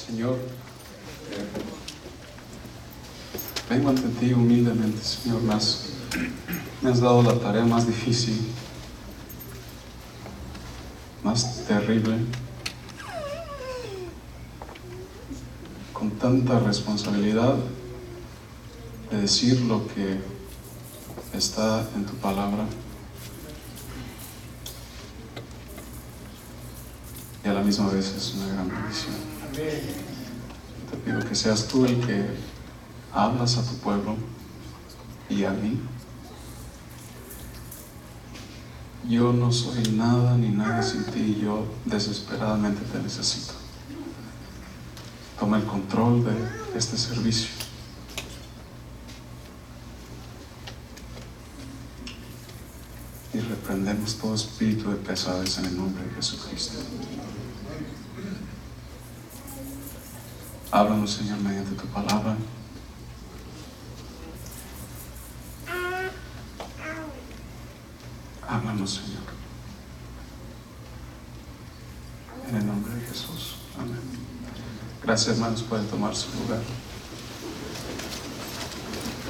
Señor, vengo ante ti humildemente, Señor. Me has dado la tarea más difícil, más terrible, con tanta responsabilidad de decir lo que está en tu palabra, y a la misma vez es una gran bendición. Te pido que seas tú el que hablas a tu pueblo y a mí. Yo no soy nada ni nadie sin ti, yo desesperadamente te necesito. Toma el control de este servicio. Y reprendemos todo espíritu de pesadez en el nombre de Jesucristo. Háblanos, Señor, mediante tu palabra. Háblanos, Señor. En el nombre de Jesús. Amén. Gracias, hermanos. Pueden tomar su lugar.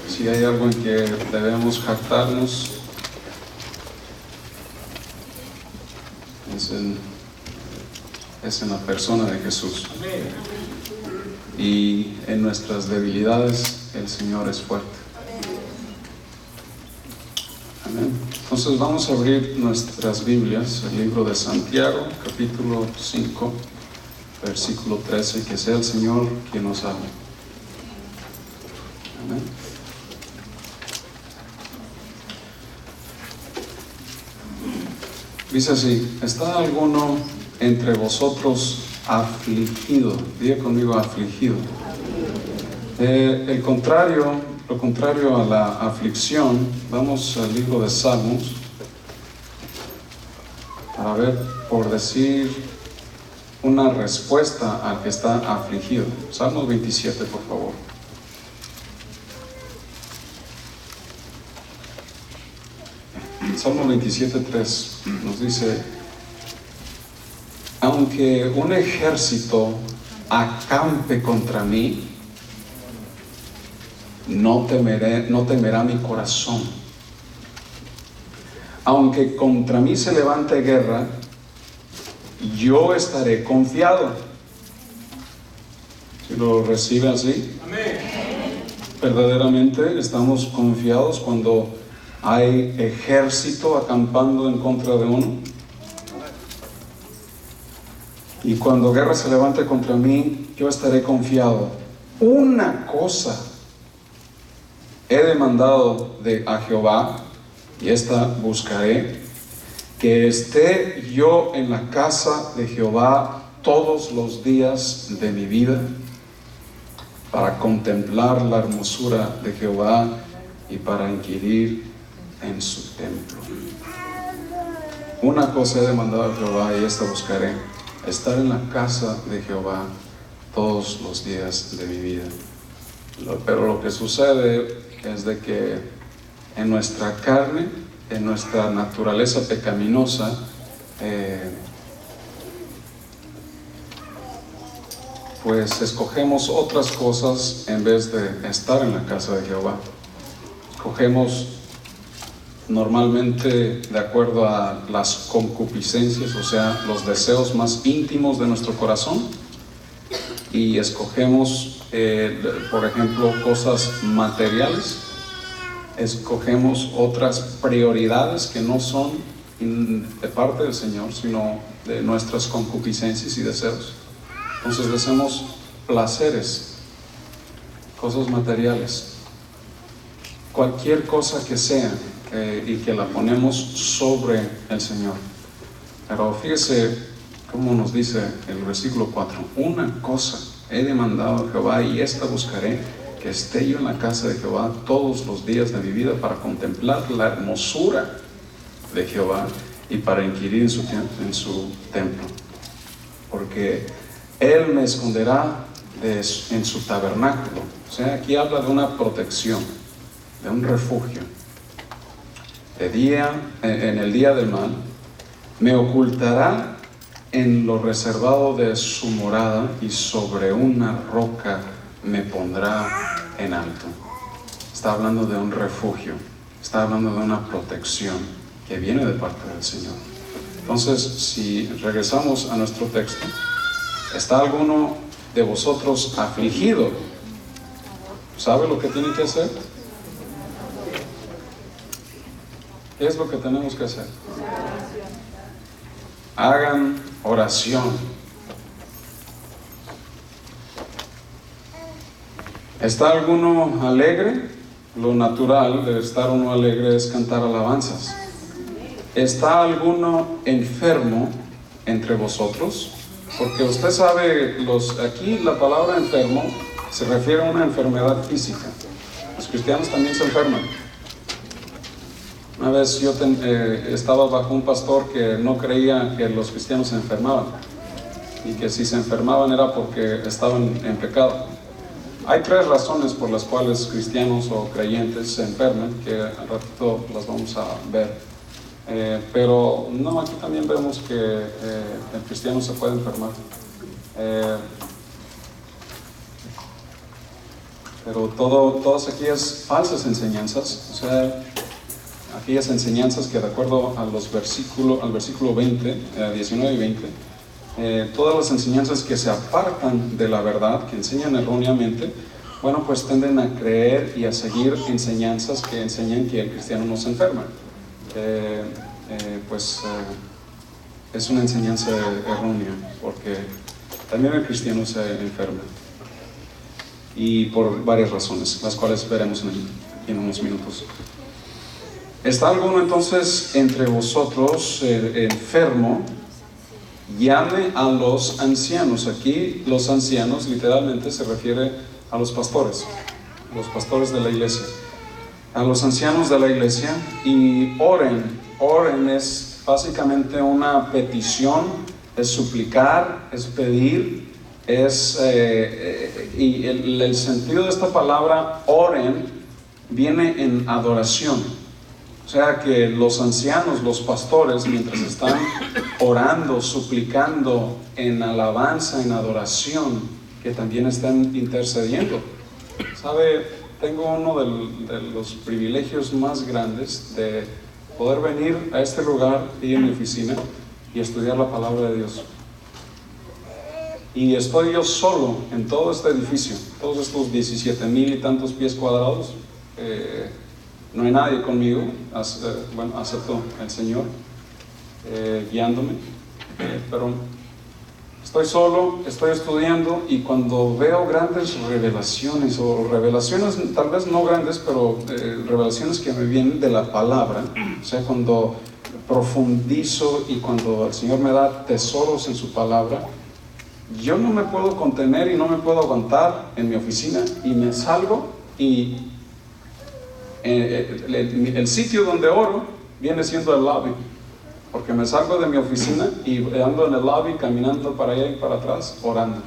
Si hay algo en que debemos jactarnos, es en la persona de Jesús. Y en nuestras debilidades el Señor es fuerte. Amén. Entonces vamos a abrir nuestras Biblias, el libro de Santiago, capítulo 5, versículo 13, que sea el Señor quien nos hable. Amén. Dice así: ¿está alguno entre vosotros afligido? Diga conmigo, afligido. Lo contrario a la aflicción, vamos al libro de Salmos para ver, por decir, una respuesta al que está afligido. Salmos 27, por favor. Salmo 27:3 nos dice: aunque un ejército acampe contra mí, no temerá mi corazón. Aunque contra mí se levante guerra, yo estaré confiado. ¿Si lo recibe así? Amén. Verdaderamente estamos confiados cuando hay ejército acampando en contra de uno. Y cuando guerra se levante contra mí, yo estaré confiado. Una cosa he demandado a Jehová, y esta buscaré, que esté yo en la casa de Jehová todos los días de mi vida, para contemplar la hermosura de Jehová y para inquirir en su templo. Una cosa he demandado a Jehová, y esta buscaré: estar en la casa de Jehová todos los días de mi vida. Pero lo que sucede es de que en nuestra carne, en nuestra naturaleza pecaminosa, pues escogemos otras cosas en vez de estar en la casa de Jehová. Escogemos normalmente de acuerdo a las concupiscencias, o sea, los deseos más íntimos de nuestro corazón, y escogemos, por ejemplo, cosas materiales. Escogemos otras prioridades que no son de parte del Señor, sino de nuestras concupiscencias y deseos. Entonces deseamos placeres, cosas materiales, cualquier cosa que sea, y que la ponemos sobre el Señor. Pero fíjese cómo nos dice el versículo 4: una cosa he demandado a Jehová, y esta buscaré, que esté yo en la casa de Jehová todos los días de mi vida, para contemplar la hermosura de Jehová y para inquirir en su templo. Porque Él me esconderá en su tabernáculo. O sea, aquí habla de una protección, de un refugio. En el día del mal, me ocultará en lo reservado de su morada y sobre una roca me pondrá en alto. Está hablando de un refugio, está hablando de una protección que viene de parte del Señor. Entonces, si regresamos a nuestro texto, ¿está alguno de vosotros afligido? ¿Sabe lo que tiene que hacer? ¿Qué es lo que tenemos que hacer? Hagan oración. ¿Está alguno alegre? Lo natural de estar uno alegre es cantar alabanzas. ¿Está alguno enfermo entre vosotros? Porque usted sabe, aquí la palabra enfermo se refiere a una enfermedad física. Los cristianos también se enferman. Una vez yo estaba bajo un pastor que no creía que los cristianos se enfermaban y que si se enfermaban era porque estaban en pecado. Hay 3 razones por las cuales cristianos o creyentes se enferman, que al ratito las vamos a ver. Pero no, aquí también vemos que el cristiano se puede enfermar. Pero todas aquellas falsas enseñanzas, o sea, aquellas enseñanzas que de acuerdo a al versículo 20, 19 y 20, todas las enseñanzas que se apartan de la verdad, que enseñan erróneamente, bueno, pues tienden a creer y a seguir enseñanzas que enseñan que el cristiano no se enferma. Es una enseñanza errónea, porque también el cristiano se enferma, y por varias razones, las cuales veremos en unos minutos. ¿Está alguno entonces entre vosotros enfermo? Llame a los ancianos. Aquí los ancianos literalmente se refiere a los pastores de la iglesia, a los ancianos de la iglesia, y oren. Oren es básicamente una petición, es suplicar, es pedir, y el sentido de esta palabra oren viene en adoración. O sea que los ancianos, los pastores, mientras están orando, suplicando en alabanza, en adoración, que también están intercediendo. ¿Sabe? Tengo uno de los privilegios más grandes de poder venir a este lugar y en mi oficina y estudiar la palabra de Dios. Y estoy yo solo en todo este edificio, todos estos 17,000 y tantos pies cuadrados. No hay nadie conmigo, excepto el Señor guiándome, pero estoy solo, estoy estudiando, y cuando veo grandes revelaciones, o revelaciones tal vez no grandes, pero revelaciones que me vienen de la palabra, o sea, cuando profundizo y cuando el Señor me da tesoros en su palabra, yo no me puedo contener y no me puedo aguantar en mi oficina, y me salgo, y el sitio donde oro viene siendo el lobby, porque me salgo de mi oficina y ando en el lobby caminando para allá y para atrás, orando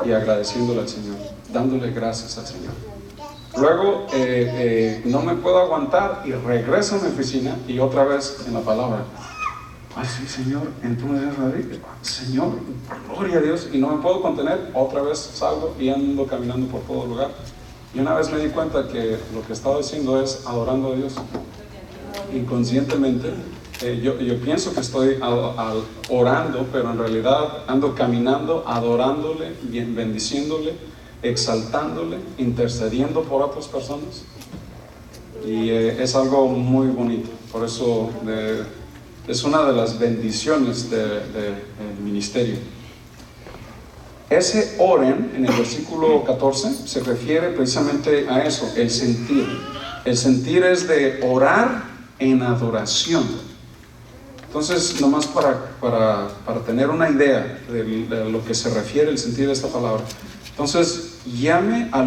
y agradeciéndole al Señor, dándole gracias al Señor. Luego no me puedo aguantar y regreso a mi oficina y otra vez en la palabra. Ay, sí, Señor, entonces, Señor, gloria a Dios, y no me puedo contener, otra vez salgo y ando caminando por todo lugar. Y una vez me di cuenta que lo que estaba haciendo es adorando a Dios. Inconscientemente, yo pienso que estoy orando, pero en realidad ando caminando, adorándole, bendiciéndole, exaltándole, intercediendo por otras personas. Y es algo muy bonito. Por eso es una de las bendiciones del ministerio. Ese oren en el versículo 14 se refiere precisamente a eso, el sentir. El sentir es de orar en adoración. Entonces, nomás para tener una idea de lo que se refiere el sentir de esta palabra. Entonces, llame a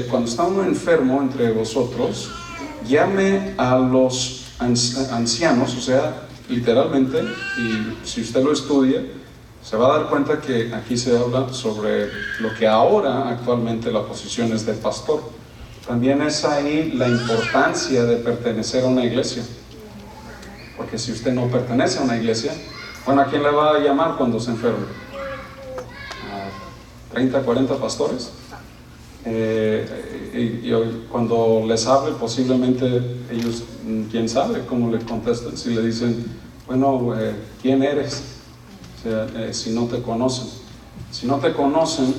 cuando está uno enfermo entre vosotros, llame a los ancianos, o sea, literalmente, y si usted lo estudia, se va a dar cuenta que aquí se habla sobre lo que ahora actualmente la posición es de pastor. También es ahí la importancia de pertenecer a una iglesia, porque si usted no pertenece a una iglesia, Bueno, ¿a quién le va a llamar cuando se enferme? ¿A 30, 40 pastores? Y cuando les hable, posiblemente ellos, quién sabe cómo le contestan. Si le dicen, bueno, ¿quién eres? O sea, si no te conocen. Si no te conocen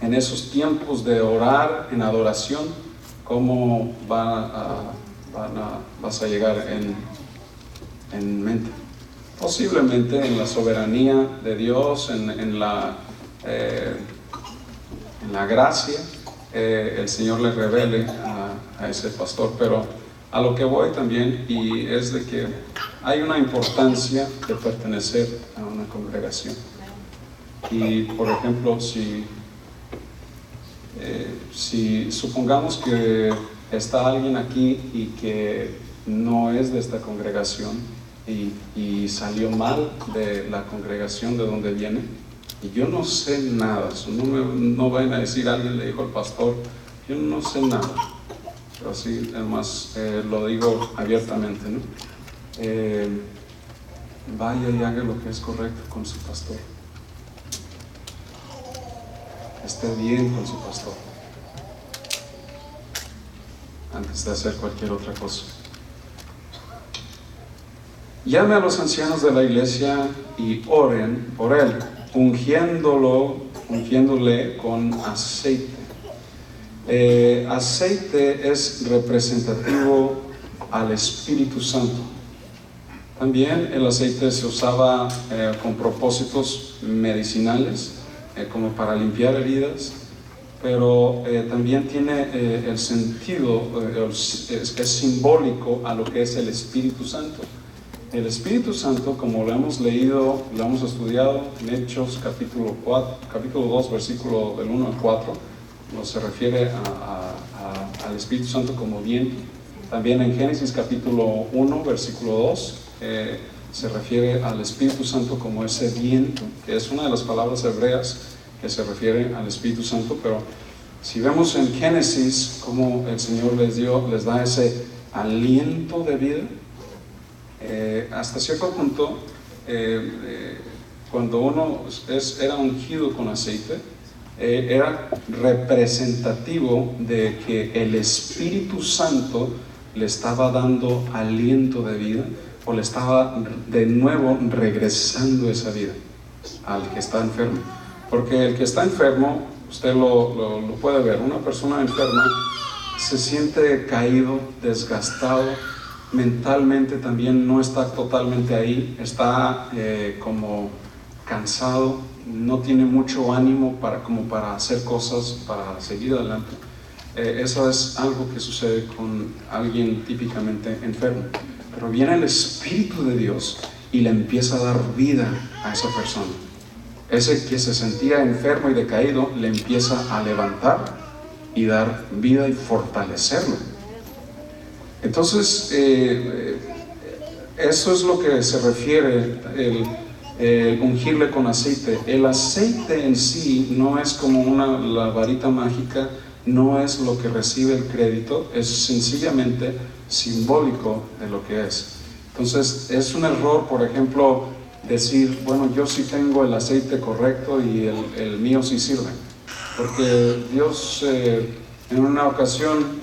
en esos tiempos de orar en adoración, ¿cómo vas a llegar en mente? Posiblemente en la soberanía de Dios, en la gracia, el Señor le revele a ese pastor. Pero a lo que voy también, y es de que hay una importancia de pertenecer a una congregación. Y por ejemplo, si supongamos que está alguien aquí y que no es de esta congregación y salió mal de la congregación de donde viene, y yo no sé nada, no vayan a decir, alguien le dijo al pastor, yo no sé nada, pero así además lo digo abiertamente, ¿no? Vaya y haga lo que es correcto con su pastor, esté bien con su pastor antes de hacer cualquier otra cosa. Llame a los ancianos de la iglesia y oren por él, ungiéndole con aceite. Aceite es representativo al Espíritu Santo. También el aceite se usaba con propósitos medicinales, como para limpiar heridas, pero también tiene el sentido, es simbólico a lo que es el Espíritu Santo. El Espíritu Santo, como lo hemos leído, lo hemos estudiado en Hechos capítulo 2, versículo del 1 al 4, se refiere al Espíritu Santo como viento. También en Génesis capítulo 1, versículo 2, se refiere al Espíritu Santo como ese viento, que es una de las palabras hebreas que se refiere al Espíritu Santo. Pero si vemos en Génesis cómo el Señor les da ese aliento de vida, hasta cierto punto, cuando uno era ungido con aceite, era representativo de que el Espíritu Santo le estaba dando aliento de vida, o le estaba de nuevo regresando esa vida al que está enfermo. Porque el que está enfermo, usted lo puede ver, una persona enferma se siente caído, desgastado, mentalmente también no está totalmente ahí, está como cansado, no tiene mucho ánimo como para hacer cosas, para seguir adelante. Eso es algo que sucede con alguien típicamente enfermo. Pero viene el Espíritu de Dios y le empieza a dar vida a esa persona. Ese que se sentía enfermo y decaído le empieza a levantar y dar vida y fortalecerlo. Entonces, eso es lo que se refiere el ungirle con aceite. El aceite en sí no es como la varita mágica, no es lo que recibe el crédito, es sencillamente simbólico de lo que es. Entonces, es un error, por ejemplo, decir, bueno, yo sí tengo el aceite correcto y el mío sí sirve. Porque Dios en una ocasión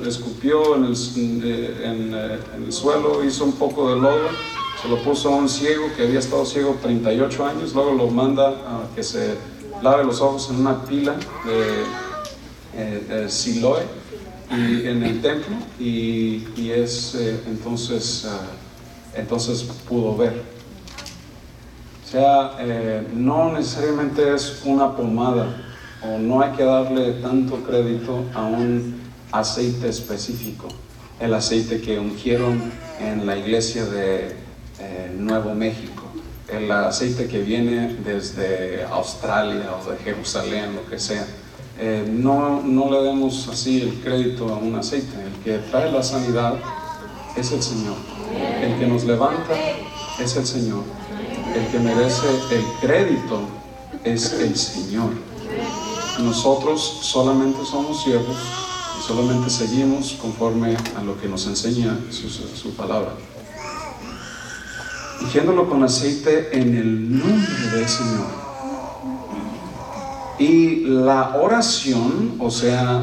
escupió en el suelo, hizo un poco de lodo, se lo puso a un ciego que había estado ciego 38 años, luego lo manda a que se lave los ojos en una pila de Siloé y en el templo, y entonces pudo ver. O sea, no necesariamente es una pomada, o no hay que darle tanto crédito a un aceite específico. El aceite que ungieron en la iglesia de Nuevo México, el aceite que viene desde Australia o de Jerusalén, lo que sea. No le demos así el crédito a un aceite. El que trae la sanidad es el Señor. El que nos levanta es el Señor. El que merece el crédito es el Señor. Nosotros solamente somos siervos y solamente seguimos conforme a lo que nos enseña su palabra. ungiéndolo con aceite en el nombre del Señor. Y la oración, o sea,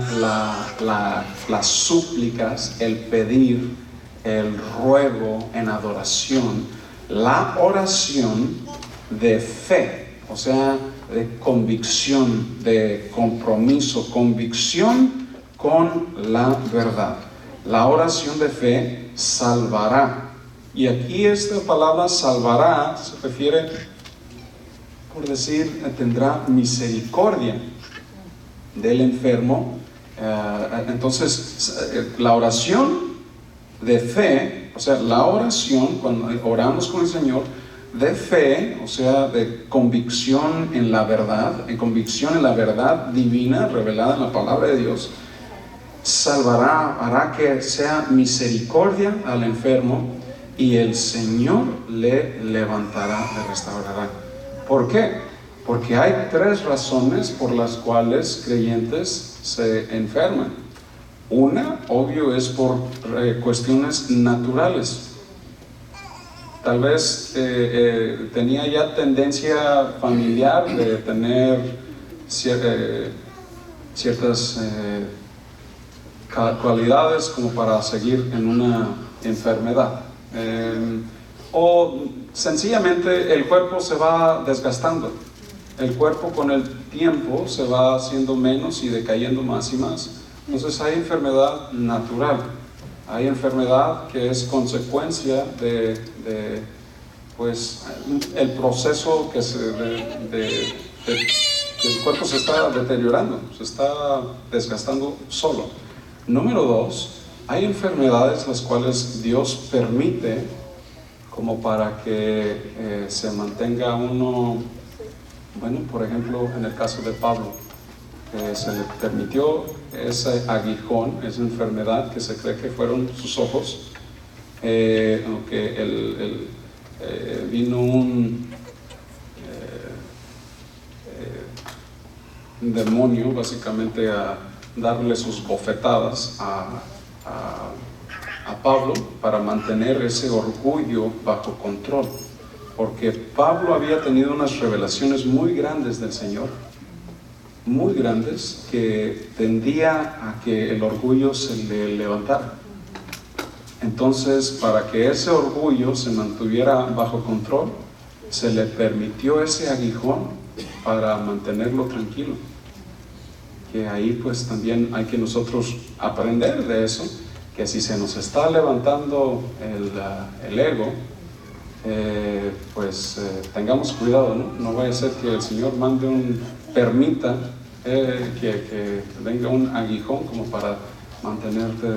las súplicas, el pedir, el ruego en adoración, la oración de fe, o sea, de convicción, de compromiso, convicción con la verdad. La oración de fe salvará. Y aquí esta palabra salvará se refiere, por decir, tendrá misericordia del enfermo. Entonces, la oración de fe, o sea, la oración, cuando oramos con el Señor, de fe, o sea, de convicción en la verdad, en convicción en la verdad divina revelada en la palabra de Dios, salvará, hará que sea misericordia al enfermo y el Señor le levantará, le restaurará. ¿Por qué? Porque hay 3 razones por las cuales creyentes se enferman. Una, obvio, es por cuestiones naturales. Tal vez tenía ya tendencia familiar de tener ciertas cualidades como para seguir en una enfermedad. O sencillamente el cuerpo se va desgastando. El cuerpo con el tiempo se va haciendo menos y decayendo más y más. Entonces hay enfermedad natural. Hay enfermedad que es consecuencia de pues, el proceso que el cuerpo se está deteriorando, se está desgastando solo. Número 2, hay enfermedades las cuales Dios permite como para que se mantenga uno, bueno, por ejemplo, en el caso de Pablo, se le permitió ese aguijón, esa enfermedad que se cree que fueron sus ojos, aunque vino un demonio básicamente a darle sus bofetadas a Pablo para mantener ese orgullo bajo control, porque Pablo había tenido unas revelaciones muy grandes del Señor, muy grandes, que tendía a que el orgullo se le levantara. Entonces, para que ese orgullo se mantuviera bajo control, se le permitió ese aguijón para mantenerlo tranquilo. Que ahí pues también hay que nosotros aprender de eso, que si se nos está levantando el ego, tengamos cuidado, ¿no? No vaya a ser que el Señor permita que venga un aguijón como para mantenerte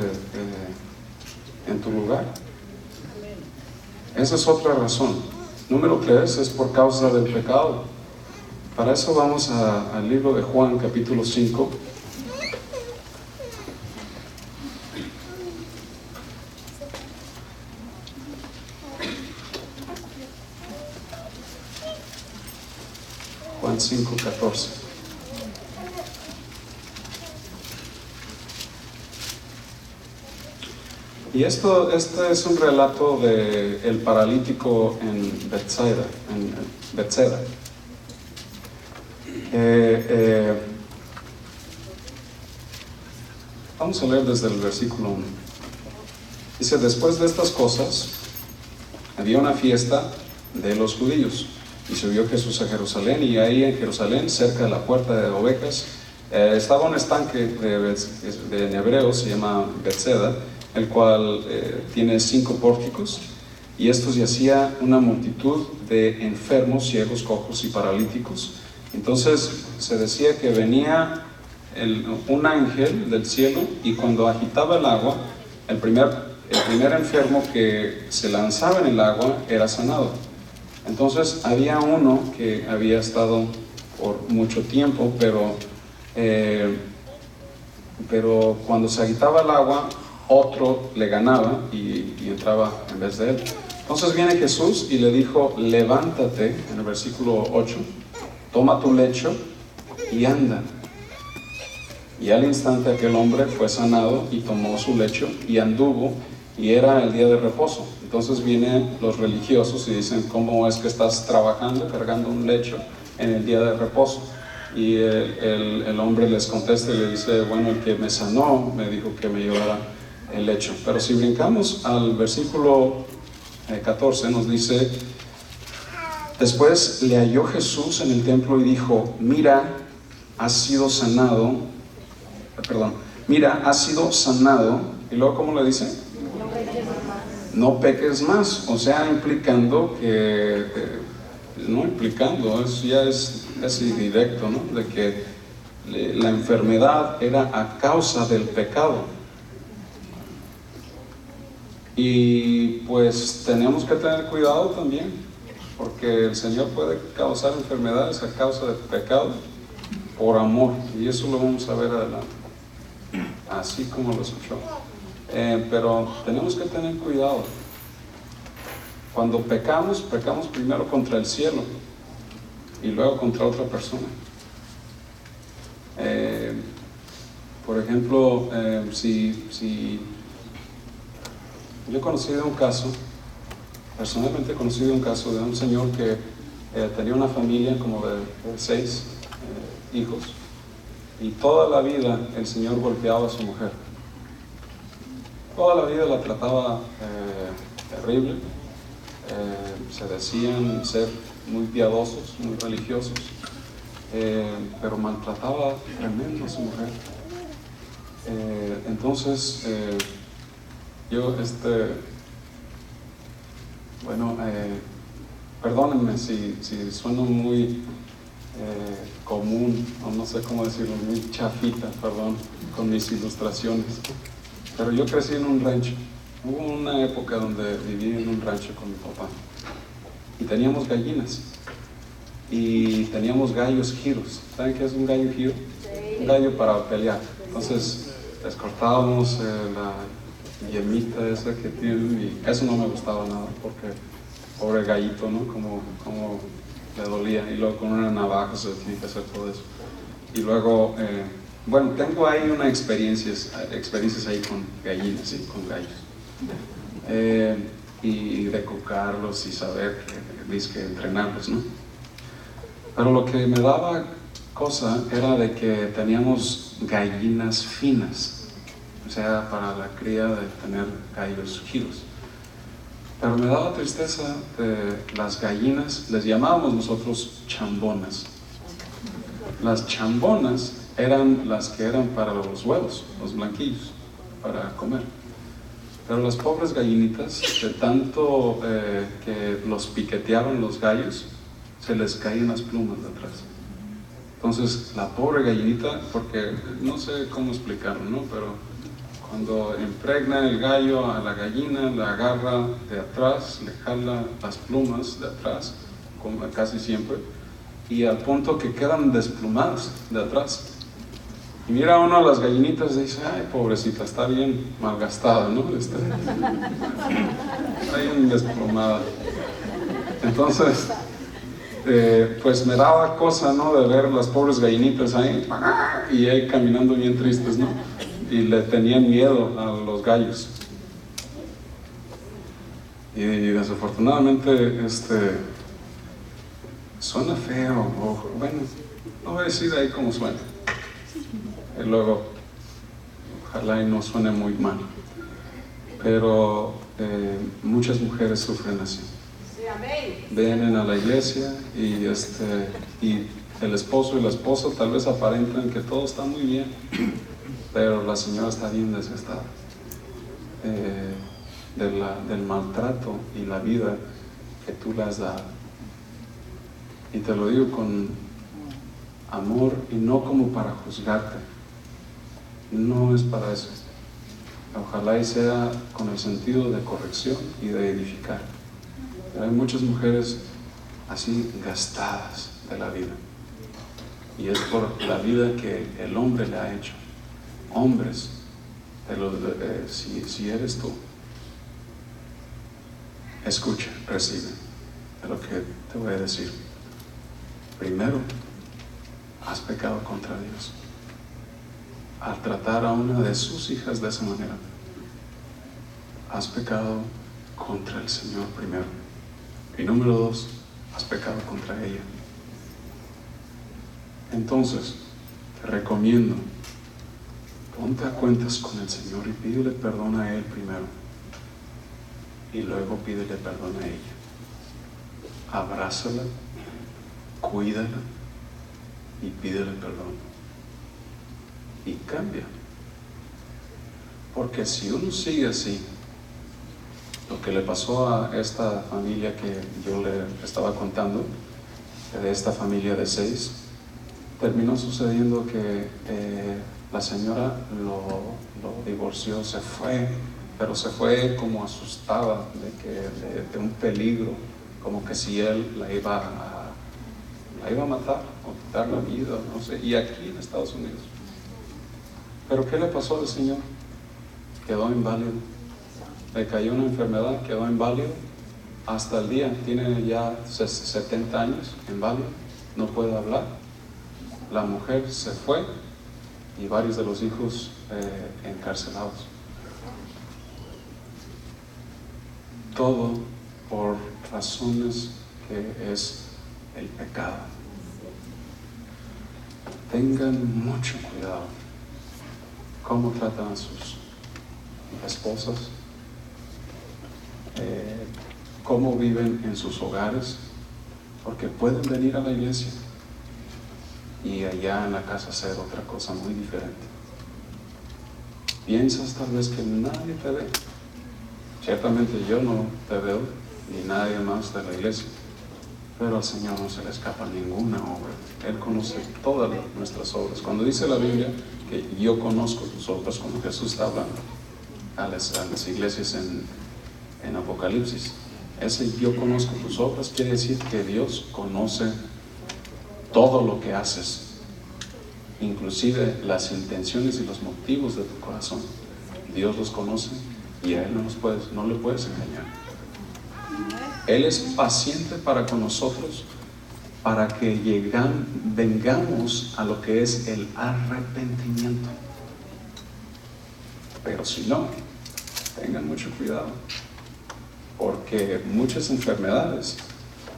en tu lugar. Esa es otra razón. Número 3 es por causa del pecado. Para eso vamos al libro de Juan, capítulo 5. Juan 5:14. Y este es un relato del paralítico en Bethsaida. Vamos a leer desde el versículo 1. Dice: después de estas cosas, había una fiesta de los judíos, y subió Jesús a Jerusalén, y ahí en Jerusalén, cerca de la puerta de ovejas, estaba un estanque en hebreo, se llama Bethsaida, el cual tiene 5 pórticos, y estos yacía una multitud de enfermos, ciegos, cojos y paralíticos. Entonces se decía que venía un ángel del cielo, y cuando agitaba el agua, el primer enfermo que se lanzaba en el agua era sanado. Entonces había uno que había estado por mucho tiempo, pero cuando se agitaba el agua, otro le ganaba y entraba en vez de él. Entonces viene Jesús y le dijo: levántate, en el versículo 8, toma tu lecho y anda. Y al instante aquel hombre fue sanado y tomó su lecho y anduvo, y era el día de reposo. Entonces vienen los religiosos y dicen: ¿cómo es que estás trabajando, cargando un lecho en el día de reposo? Y el hombre les contesta y le dice: bueno, el que me sanó me dijo que me llevara el lecho. Pero si brincamos al versículo 14, nos dice: después le halló Jesús en el templo y dijo: mira, has sido sanado. Mira, has sido sanado. Y luego, ¿cómo le dice? No peques más. O sea, implicando que, no implicando, eso ya es casi directo, ¿no? De que la enfermedad era a causa del pecado. Y pues tenemos que tener cuidado también, porque el Señor puede causar enfermedades a causa del pecado por amor, y eso lo vamos a ver adelante, así como lo escuchó. Pero tenemos que tener cuidado. Cuando pecamos, pecamos primero contra el cielo y luego contra otra persona. Por ejemplo, si yo he conocido un caso, personalmente he conocido un caso de un señor que tenía una familia como de 6 hijos, y toda la vida el señor golpeaba a su mujer. Toda la vida la trataba terrible. Se decían ser muy piadosos, muy religiosos, pero maltrataba tremendo a su mujer. Entonces yo perdónenme si sueno muy común, o no sé cómo decirlo, muy chafita, perdón, con mis ilustraciones, pero yo crecí en un rancho. Hubo una época donde viví en un rancho con mi papá, y teníamos gallinas, y teníamos gallos giros. ¿Saben qué es un gallo giro? Sí. Un gallo para pelear. Entonces les cortábamos la yemita esa que tienen, y eso no me gustaba nada, porque pobre gallito, ¿no? Como le dolía, y luego con una navaja se tiene que hacer todo eso. Y luego, bueno, tengo ahí unas experiencias ahí con gallinas y con gallos, y de cucarlos y saber que entrenarlos, ¿no? Pero lo que me daba cosa era de que teníamos gallinas finas, o sea, para la cría de tener gallos giros. Pero me daba tristeza de las gallinas, les llamábamos nosotros chambonas. Las chambonas eran las que eran para los huevos, los blanquillos, para comer. Pero las pobres gallinitas, de tanto que los piqueteaban los gallos, se les caían las plumas de atrás. Entonces la pobre gallinita, porque no sé cómo explicarlo, ¿no? Pero cuando impregna el gallo a la gallina, la agarra de atrás, le jala las plumas de atrás, como casi siempre, y al punto que quedan desplumadas de atrás. Y mira uno a las gallinitas y dice: ay, pobrecita, está bien malgastada, ¿no? Está bien desplumada. Entonces, pues me daba cosa, ¿no? De ver las pobres gallinitas ahí, y ahí caminando bien tristes, ¿no? Y le tenían miedo a los gallos. Y desafortunadamente, suena feo, o bueno, no voy a decir ahí cómo suena. Y luego, ojalá y no suene muy mal, pero muchas mujeres sufren así. Vienen a la iglesia y el esposo y la esposa tal vez aparentan que todo está muy bien, pero la señora está bien desgastada del maltrato y la vida que tú le has dado. Y te lo digo con amor y no como para juzgarte. No es para eso. Ojalá y sea con el sentido de corrección y de edificar. Pero hay muchas mujeres así gastadas de la vida, y es por la vida que el hombre le ha hecho. Hombres, si eres tú, escucha, recibe de lo que te voy a decir. Primero, has pecado contra Dios al tratar a una de sus hijas de esa manera. has pecado contra el Señor primero. Y número 2, has pecado contra ella. Entonces, te recomiendo, ponte a cuentas con el Señor y pídele perdón a Él primero. Y luego pídele perdón a ella. Abrázala, cuídala y pídele perdón. Y cambia. Porque si uno sigue así, lo que le pasó a esta familia que yo le estaba contando, de esta familia de 6, terminó sucediendo que la señora lo divorció, se fue, pero se fue como asustada de un peligro, como que si él la iba a matar o quitar la vida, no sé, y aquí en Estados Unidos. ¿Pero qué le pasó al señor? Quedó inválido. Le cayó una enfermedad, quedó inválido hasta el día, tiene ya 70 años, inválido, no puede hablar. La mujer se fue y varios de los hijos encarcelados. Todo por razones que es el pecado. Tengan mucho cuidado cómo tratan a sus esposas, cómo viven en sus hogares, porque pueden venir a la iglesia y allá en la casa hacer otra cosa muy diferente. Piensas tal vez que nadie te ve. Ciertamente yo no te veo, ni nadie más de la iglesia, pero al Señor no se le escapa ninguna obra. Él conoce todas nuestras obras. Cuando dice la Biblia que yo conozco tus obras, como Jesús está hablando a las iglesias en Apocalipsis, ese yo conozco tus obras quiere decir que Dios conoce todo lo que haces, inclusive las intenciones y los motivos de tu corazón. Dios los conoce y a Él no le puedes engañar. Él es paciente para con nosotros, para que vengamos a lo que es el arrepentimiento. Pero si no, tengan mucho cuidado, porque muchas enfermedades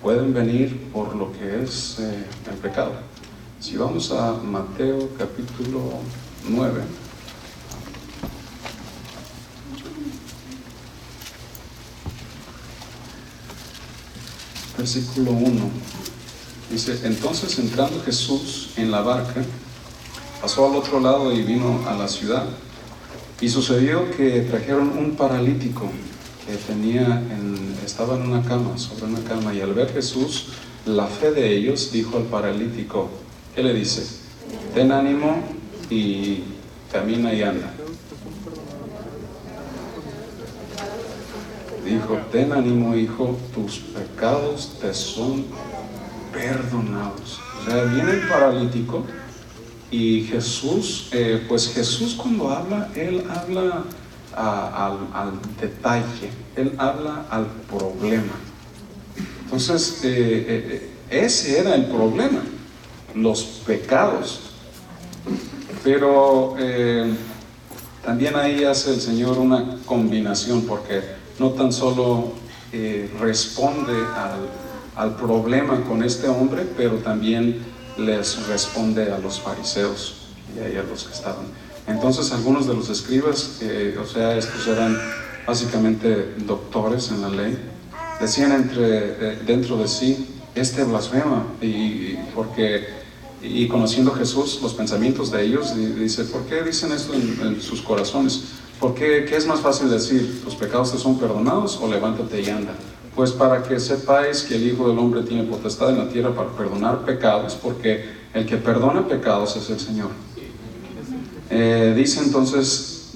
pueden venir por lo que es el pecado. Si vamos a Mateo capítulo 9, versículo 1, dice: entonces entrando Jesús en la barca, pasó al otro lado y vino a la ciudad. Y sucedió que trajeron un paralítico que estaba en una cama, sobre una cama, y al ver Jesús la fe de ellos, dijo al paralítico, ¿qué le dice? Ten ánimo y camina y anda. Dijo, ten ánimo, hijo, tus pecados te son perdonados. O sea, viene el paralítico y Jesús, pues Jesús cuando habla, Él habla al detalle, Él habla al problema. Entonces, ese era el problema, los pecados. Pero también ahí hace el Señor una combinación, porque no tan solo responde al problema con este hombre, pero también les responde a los fariseos y a los que estaban. Entonces algunos de los escribas, o sea, estos eran básicamente doctores en la ley, decían dentro de sí, este blasfema, y conociendo Jesús los pensamientos de ellos, dice, ¿por qué dicen esto en sus corazones? ¿Qué es más fácil decir? ¿Tus pecados te son perdonados o levántate y anda? Pues para que sepáis que el Hijo del Hombre tiene potestad en la tierra para perdonar pecados, porque el que perdona pecados es el Señor. Dice entonces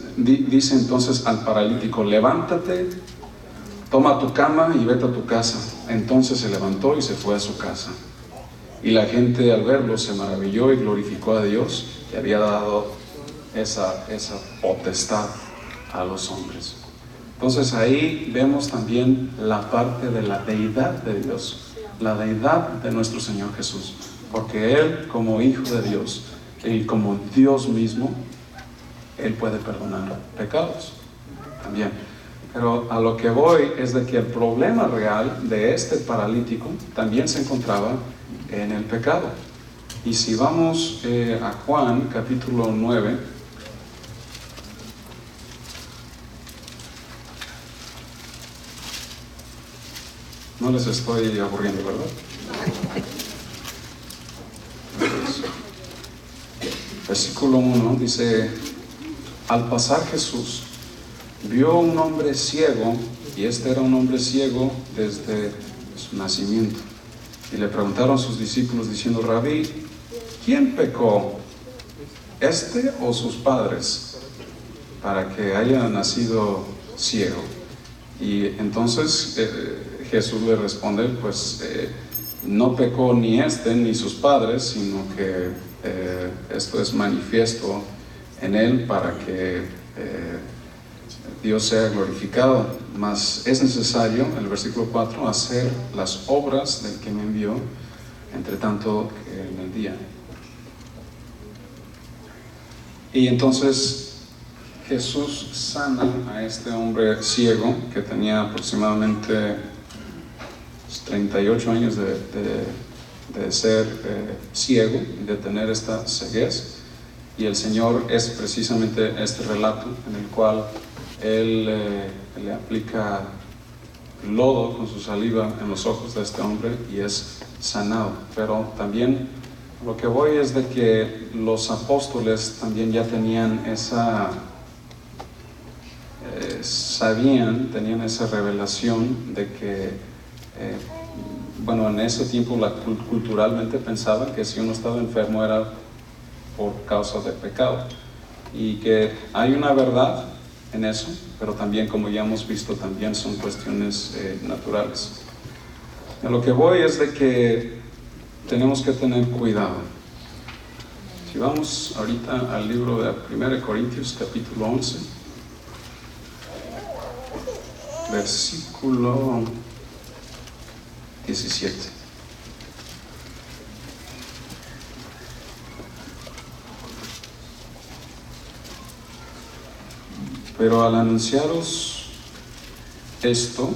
al paralítico, levántate, toma tu cama y vete a tu casa. Entonces se levantó y se fue a su casa. Y la gente al verlo se maravilló y glorificó a Dios, que había dado esa potestad a los hombres. Entonces ahí vemos también la parte de la deidad de Dios, la deidad de nuestro Señor Jesús, porque Él como Hijo de Dios y como Dios mismo, Él puede perdonar pecados también. Pero a lo que voy es de que el problema real de este paralítico también se encontraba en el pecado. Y si vamos a Juan capítulo 9, no les estoy aburriendo, ¿verdad? Versículo 1 dice: al pasar Jesús vio un hombre ciego, y este era un hombre ciego desde su nacimiento. Y le preguntaron sus discípulos diciendo: Rabí, ¿quién pecó, este o sus padres, para que haya nacido ciego? Y entonces Jesús le responde: pues no pecó ni este ni sus padres, sino que esto es manifiesto en él para que Dios sea glorificado. Mas es necesario, el versículo 4, hacer las obras del que me envió, entre tanto que en el día. Y entonces Jesús sana a este hombre ciego que tenía aproximadamente 38 años de ser ciego y de tener esta ceguez. Y el Señor es precisamente este relato en el cual Él le aplica lodo con su saliva en los ojos de este hombre y es sanado. Pero también lo que voy es de que los apóstoles también ya tenían tenían esa revelación de que, en ese tiempo culturalmente pensaban que si uno estaba enfermo era por causa de pecado, y que hay una verdad en eso, pero también, como ya hemos visto, también son cuestiones naturales. A lo que voy es de que tenemos que tener cuidado. Si vamos ahorita al libro de 1 Corintios capítulo 11, versículo 17. Pero al anunciaros esto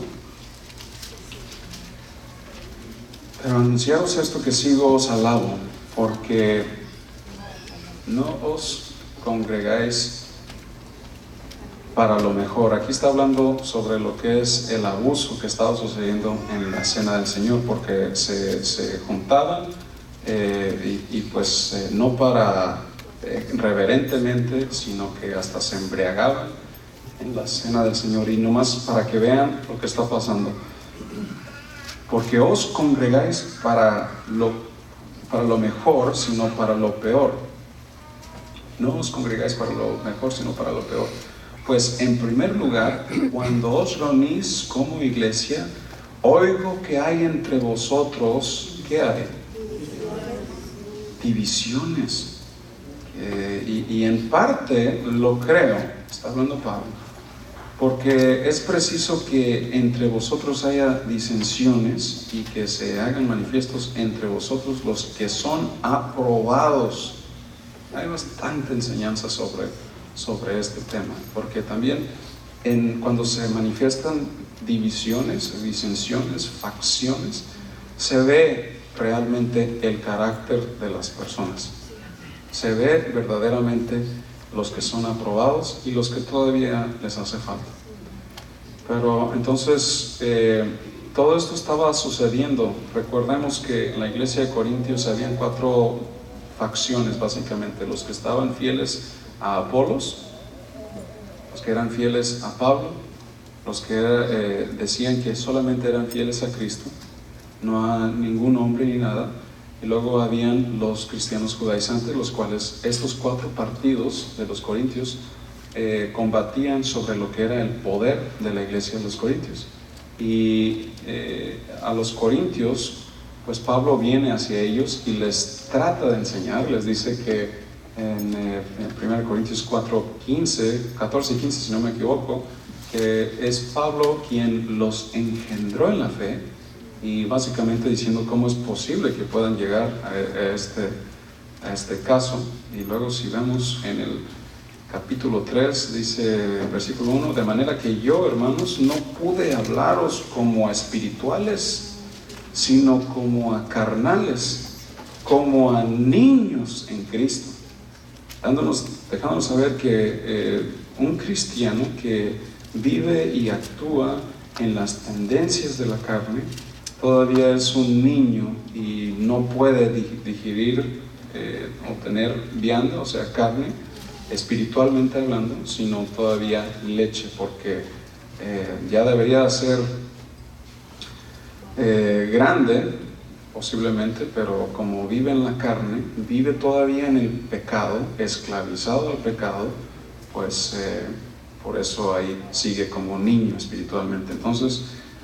que sigo os alabo, porque no os congregáis para lo mejor. Aquí está hablando sobre lo que es el abuso que estaba sucediendo en la cena del Señor, porque se juntaban no para reverentemente, sino que hasta se embriagaban en la cena del Señor. Y nomás para que vean lo que está pasando: porque os congregáis para lo mejor, sino para lo peor. No os congregáis para lo mejor, sino para lo peor. Pues en primer lugar, cuando os reunís como iglesia, oigo que hay entre vosotros, ¿qué hay? Divisiones. Y en parte lo creo, está hablando Pablo, porque es preciso que entre vosotros haya disensiones y que se hagan manifiestos entre vosotros los que son aprobados. Hay bastante enseñanza sobre este tema, porque también cuando se manifiestan divisiones, disensiones, facciones, se ve realmente el carácter de las personas. Se ve verdaderamente los que son aprobados y los que todavía les hace falta. Pero entonces todo esto estaba sucediendo. Recordemos que en la iglesia de Corintios habían 4 facciones básicamente: los que estaban fieles a Apolos, los que eran fieles a Pablo, los que decían que solamente eran fieles a Cristo, no a ningún hombre ni nada. Y luego habían los cristianos judaizantes, los cuales estos 4 partidos de los corintios combatían sobre lo que era el poder de la iglesia de los corintios. Y a los corintios, pues Pablo viene hacia ellos y les trata de enseñar. Les dice que en 1 Corintios 14 y 15, si no me equivoco, que es Pablo quien los engendró en la fe, y básicamente diciendo cómo es posible que puedan llegar a este caso. Y luego, si vemos en el capítulo 3, dice versículo 1, de manera que yo, hermanos, no pude hablaros como a espirituales, sino como a carnales, como a niños en Cristo, dejándonos saber que un cristiano que vive y actúa en las tendencias de la carne, todavía es un niño y no puede digerir o tener vianda, o sea, carne, espiritualmente hablando, sino todavía leche, porque ya debería ser grande, posiblemente, pero como vive en la carne, vive todavía en el pecado, esclavizado al pecado, pues por eso ahí sigue como niño espiritualmente. Entonces,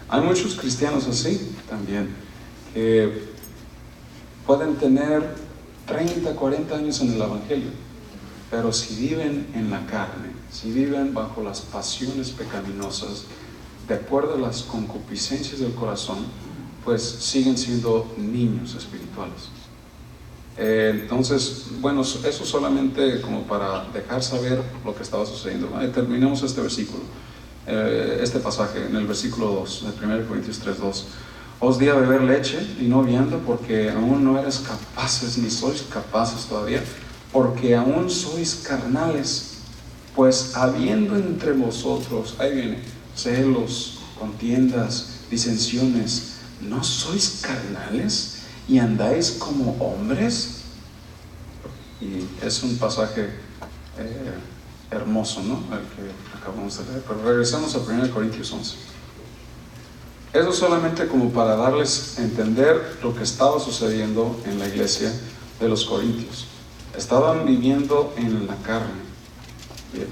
hay muchos cristianos así también, que pueden tener 30, 40 años en el Evangelio, pero si viven en la carne, si viven bajo las pasiones pecaminosas, de acuerdo a las concupiscencias del corazón, pues siguen siendo niños espirituales. Entonces, bueno, eso solamente como para dejar saber lo que estaba sucediendo. Terminemos este versículo, este pasaje en el versículo 2 de 1 Corintios 3:2. Os di a beber leche y no vianda, porque aún no eres capaces, ni sois capaces todavía, porque aún sois carnales. Pues habiendo entre vosotros, ahí viene, celos, contiendas, disensiones, ¿no sois carnales y andáis como hombres? Y es un pasaje hermoso, ¿no? El que acabamos de leer. Pero regresamos a 1 Corintios 11. Eso solamente como para darles a entender lo que estaba sucediendo en la iglesia de los Corintios. Estaban viviendo en la carne. Bien.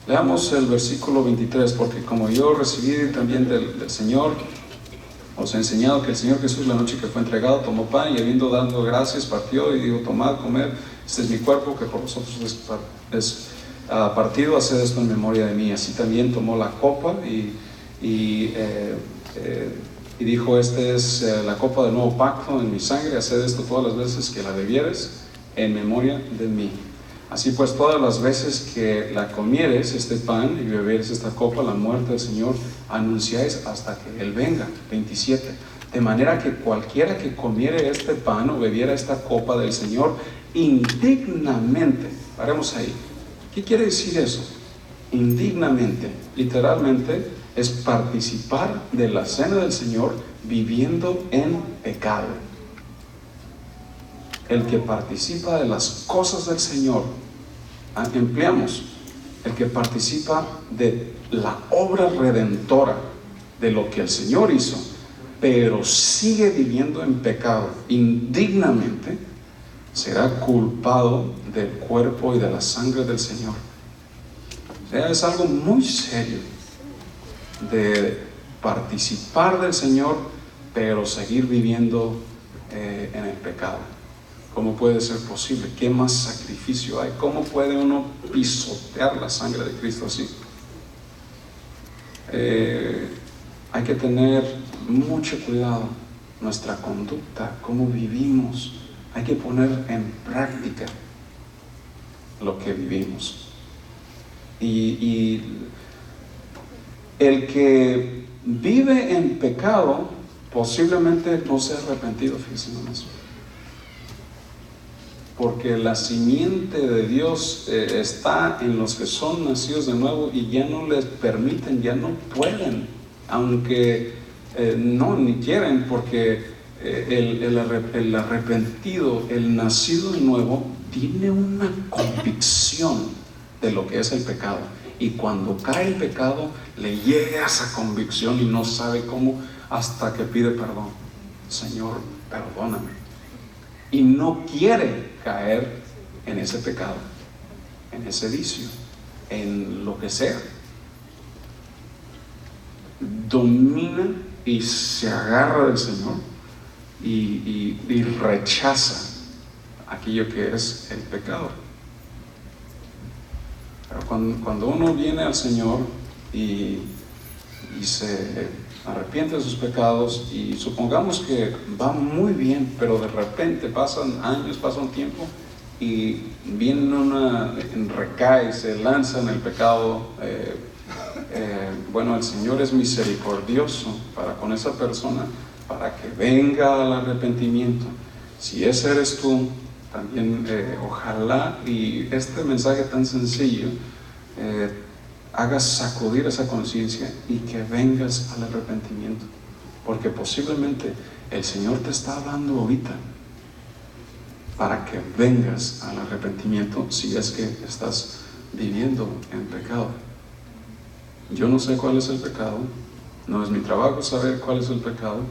Leamos el versículo 23, porque como yo recibí también del Señor, os he enseñado que el Señor Jesús, la noche que fue entregado, tomó pan y habiendo dado gracias, partió y dijo: tomad, comed, este es mi cuerpo que por vosotros es partido, haced esto en memoria de mí. Así también tomó la copa y dijo: esta es la copa del nuevo pacto en mi sangre, haced esto todas las veces que la bebieres en memoria de mí. Así pues, todas las veces que la comieres, este pan, y bebieres esta copa, la muerte del Señor, anunciáis hasta que Él venga. 27. De manera que cualquiera que comiere este pan o bebiera esta copa del Señor indignamente, paremos ahí. ¿Qué quiere decir eso? Indignamente, literalmente, es participar de la cena del Señor viviendo en pecado. El que participa de las cosas del Señor, empleamos, el que participa de la obra redentora de lo que el Señor hizo, pero sigue viviendo en pecado indignamente, será culpado del cuerpo y de la sangre del Señor. O sea, es algo muy serio de participar del Señor, pero seguir viviendo en el pecado. ¿Cómo puede ser posible? ¿Qué más sacrificio hay? ¿Cómo puede uno pisotear la sangre de Cristo así? Hay que tener mucho cuidado, nuestra conducta, cómo vivimos. Hay que poner en práctica lo que vivimos. Y el que vive en pecado posiblemente no se ha arrepentido, fíjense nomás. Porque la simiente de Dios está en los que son nacidos de nuevo y ya no les permiten, ya no pueden, aunque no ni quieren, porque el arrepentido, el nacido de nuevo, tiene una convicción de lo que es el pecado. Y cuando cae el pecado, le llega esa convicción y no sabe cómo, hasta que pide perdón. Señor, perdóname. Y no quiere caer en ese pecado, en ese vicio, en lo que sea. Domina y se agarra del Señor y rechaza aquello que es el pecado. Pero cuando uno viene al Señor y se arrepiente de sus pecados, y supongamos que va muy bien, pero de repente pasan años, pasa un tiempo y recae, se lanza en el pecado, bueno, el Señor es misericordioso para con esa persona, para que venga al arrepentimiento. Si ese eres tú, también ojalá y este mensaje tan sencillo hagas sacudir esa conciencia y que vengas al arrepentimiento, porque posiblemente el Señor te está hablando ahorita para que vengas al arrepentimiento si es que estás viviendo en pecado. Yo no sé cuál es el pecado, no es mi trabajo saber cuál es el pecado.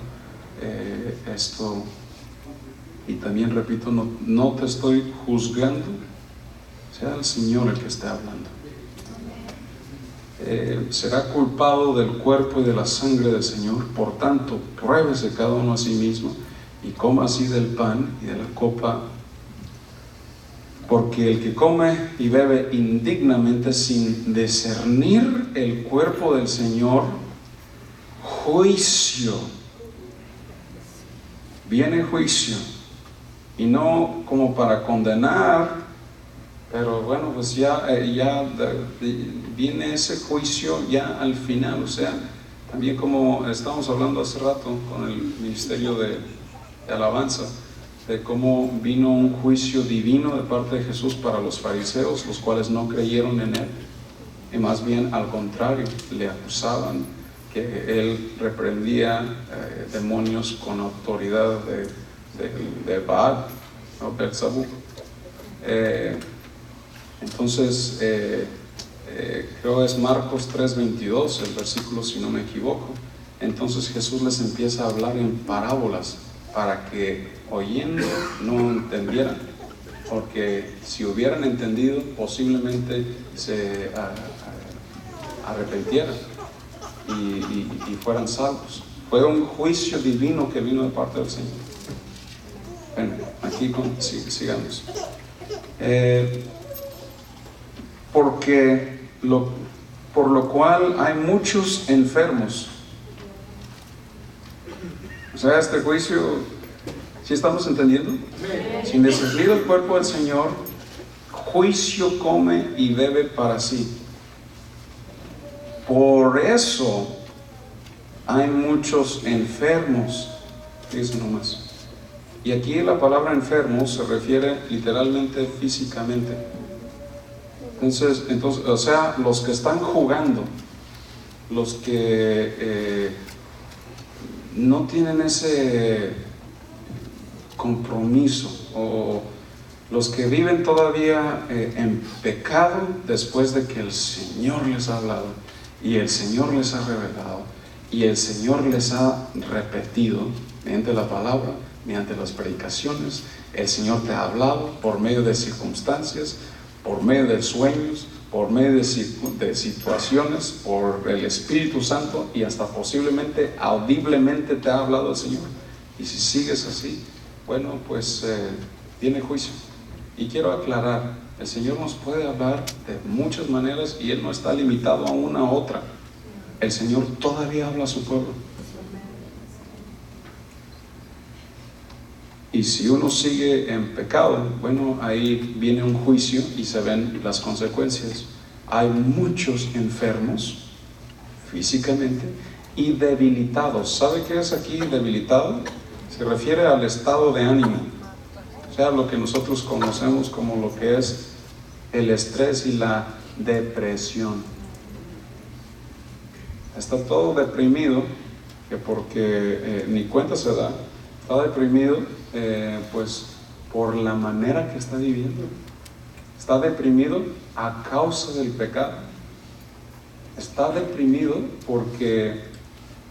Y también repito, no te estoy juzgando, sea el Señor el que esté hablando. Será culpado del cuerpo y de la sangre del Señor, por tanto, pruébese cada uno a sí mismo y coma así del pan y de la copa, porque el que come y bebe indignamente sin discernir el cuerpo del Señor, juicio, viene juicio, y no como para condenar, pero bueno, pues ya viene ese juicio ya al final. O sea, también como estábamos hablando hace rato con el ministerio de alabanza, de cómo vino un juicio divino de parte de Jesús para los fariseos, los cuales no creyeron en Él, y más bien al contrario, le acusaban que Él reprendía demonios con autoridad de Baal, ¿no? Belzebú. Entonces, creo es Marcos 3:22, el versículo, si no me equivoco. Entonces Jesús les empieza a hablar en parábolas para que oyendo no entendieran, porque si hubieran entendido posiblemente se arrepintieran y fueran salvos. Fue un juicio divino que vino de parte del Señor. Bueno, aquí sigamos. Por lo cual hay muchos enfermos. O sea, este juicio, ¿sí estamos entendiendo? Sin discernir el cuerpo del Señor, juicio come y bebe para sí. Por eso hay muchos enfermos. Fíjense nomás. Y aquí la palabra enfermo se refiere literalmente físicamente. Entonces, o sea, los que están jugando, los que no tienen ese compromiso, o los que viven todavía en pecado después de que el Señor les ha hablado y el Señor les ha revelado y el Señor les ha repetido mediante la palabra, mediante las predicaciones. El Señor te ha hablado por medio de circunstancias, por medio de sueños, por medio de situaciones, por el Espíritu Santo, y hasta posiblemente audiblemente te ha hablado el Señor. Y si sigues así, bueno, pues viene juicio. Y quiero aclarar, el Señor nos puede hablar de muchas maneras y Él no está limitado a una u otra. El Señor todavía habla a su pueblo. Y si uno sigue en pecado, bueno, ahí viene un juicio y se ven las consecuencias. Hay muchos enfermos físicamente y debilitados. ¿Sabe qué es aquí debilitado? Se refiere al estado de ánimo. O sea, lo que nosotros conocemos como lo que es el estrés y la depresión. Está todo deprimido, que porque ni cuenta se da. Está deprimido pues por la manera que está viviendo. Está deprimido a causa del pecado. Está deprimido porque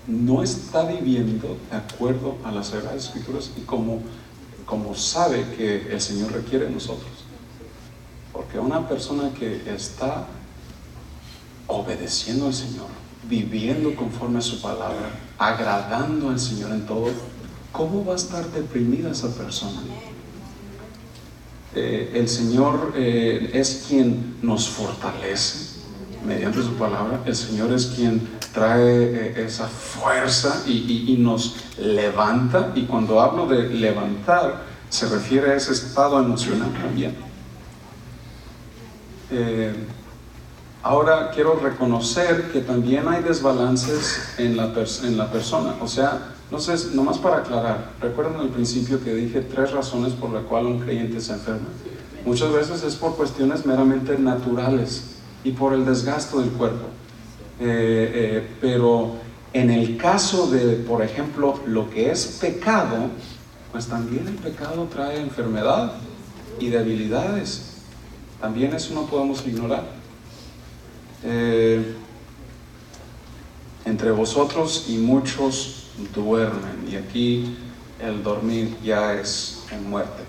no está viviendo de acuerdo a las Sagradas Escrituras y como sabe que el Señor requiere de nosotros. Porque una persona que está obedeciendo al Señor, viviendo conforme a su palabra, agradando al Señor en todo, ¿cómo va a estar deprimida esa persona? El Señor es quien nos fortalece mediante su palabra. El Señor es quien trae esa fuerza y nos levanta. Y cuando hablo de levantar, se refiere a ese estado emocional también. Ahora quiero reconocer que también hay desbalances en la persona. O sea, no sé, nomás para aclarar, recuerden al principio que dije 3 razones por las cuales un creyente se enferma. Muchas veces es por cuestiones meramente naturales y por el desgaste del cuerpo. Pero en el caso de, por ejemplo, lo que es pecado, pues también el pecado trae enfermedad y debilidades. También eso no podemos ignorar. Entre vosotros y muchos duermen, y aquí el dormir ya es en muerte,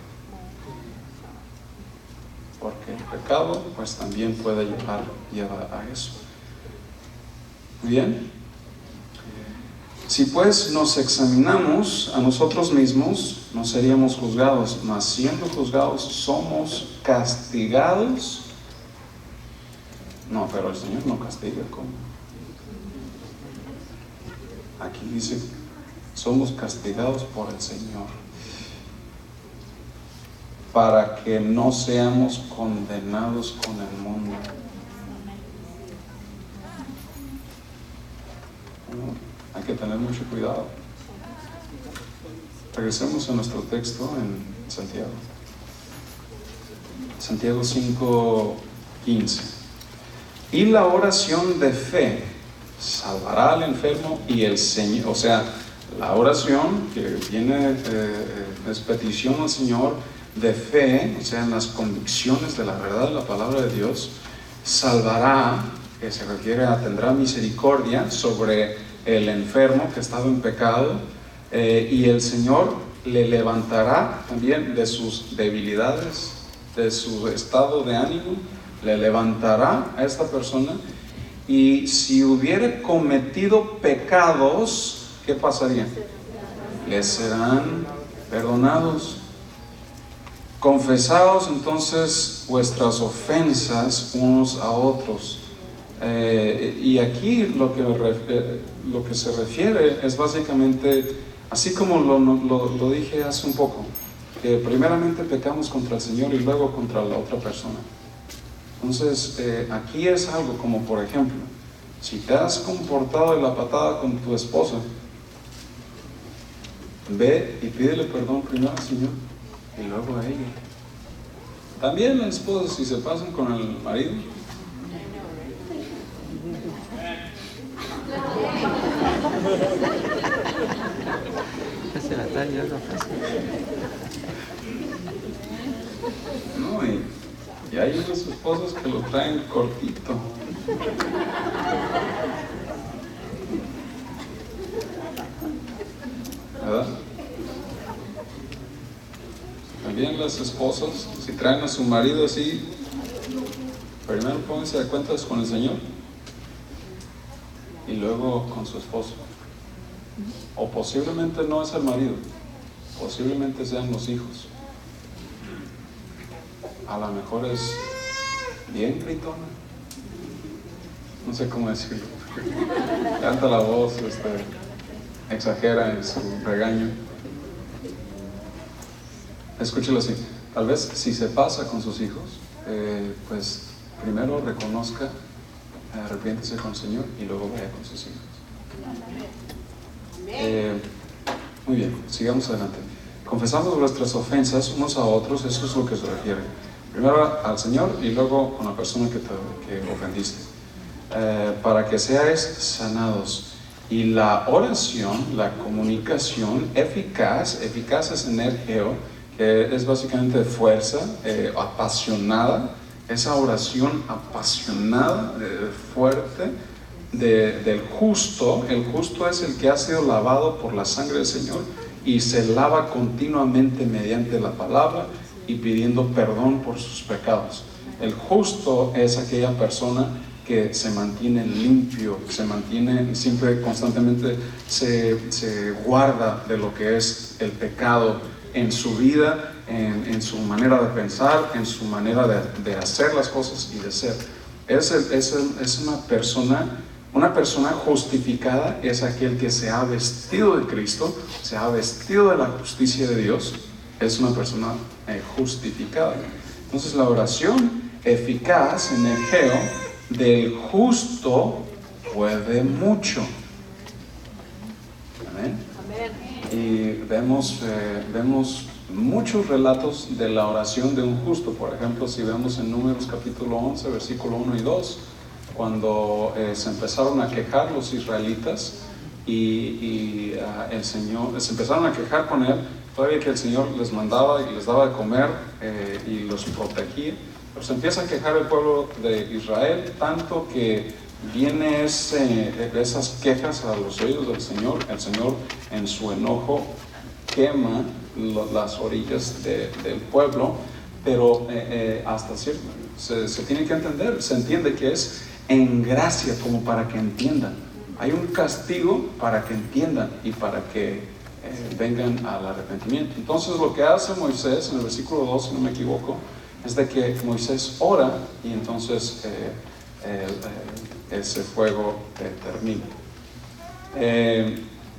porque el pecado pues también puede llevar a eso. Bien, si pues nos examinamos a nosotros mismos, no seríamos juzgados, mas siendo juzgados somos castigados. No, pero el Señor no castiga. ¿Cómo? Aquí dice, somos castigados por el Señor, para que no seamos condenados con el mundo. Hay que tener mucho cuidado. Regresemos a nuestro texto en Santiago. Santiago 5:15. Y la oración de fe salvará al enfermo, y el Señor, o sea, la oración que viene es petición al Señor de fe, o sea, en las convicciones de la verdad de la palabra de Dios, salvará, que se refiere a tendrá misericordia sobre el enfermo que ha estado en pecado, y el Señor le levantará también de sus debilidades, de su estado de ánimo, le levantará a esta persona. Y si hubiere cometido pecados, ¿qué pasaría? Les serán perdonados. Confesaos entonces vuestras ofensas unos a otros. Y aquí lo que se refiere es básicamente, así como lo dije hace un poco, que primeramente pecamos contra el Señor y luego contra la otra persona. Entonces, aquí es algo como, por ejemplo, si te has comportado de la patada con tu esposa, ve y pídele perdón primero al Señor y luego a ella. También las esposas, si se pasan con el marido, no, y hay unas esposas que lo traen cortito. ¿Verdad? También las esposas, si traen a su marido así, primero pónganse de cuentas con el Señor y luego con su esposo. O posiblemente no es el marido, posiblemente sean los hijos. A lo mejor es bien gritona, no sé cómo decirlo, canta la voz, exagera en su regaño. Escúchelo así, tal vez si se pasa con sus hijos, pues primero reconozca, arrepiéntese con el Señor y luego vaya con sus hijos. Muy bien, sigamos adelante. Confesamos vuestras ofensas unos a otros, eso es lo que se refiere. Primero al Señor y luego con la persona que ofendiste, para que seáis sanados. Y la oración, la comunicación eficaz es energeo, que es básicamente fuerza, apasionada, esa oración apasionada, fuerte, del justo. El justo es el que ha sido lavado por la sangre del Señor y se lava continuamente mediante la palabra y pidiendo perdón por sus pecados. El justo es aquella persona que se mantiene limpio, se mantiene siempre, constantemente se guarda de lo que es el pecado en su vida, en su manera de pensar, en su manera de hacer las cosas y de ser. Es una persona justificada, es aquel que se ha vestido de Cristo, se ha vestido de la justicia de Dios. es una persona justificada. Entonces la oración eficaz en Egeo del justo puede mucho. Amén. Y vemos muchos relatos de la oración de un justo. Por ejemplo, si vemos en Números capítulo 11, versículo 1 y 2, cuando se empezaron a quejar los israelitas y el Señor, se empezaron a quejar con él, todavía que el Señor les mandaba y les daba de comer y los protegía, pero se empieza a quejar el pueblo de Israel, tanto que viene esas quejas a los oídos del Señor. El Señor en su enojo quema las orillas del pueblo, pero hasta cierto se tiene que entender, se entiende que es en gracia, como para que entiendan. Hay un castigo para que entiendan y para que vengan al arrepentimiento. Entonces lo que hace Moisés en el versículo 2, si no me equivoco, es de que Moisés ora y entonces ese fuego termina.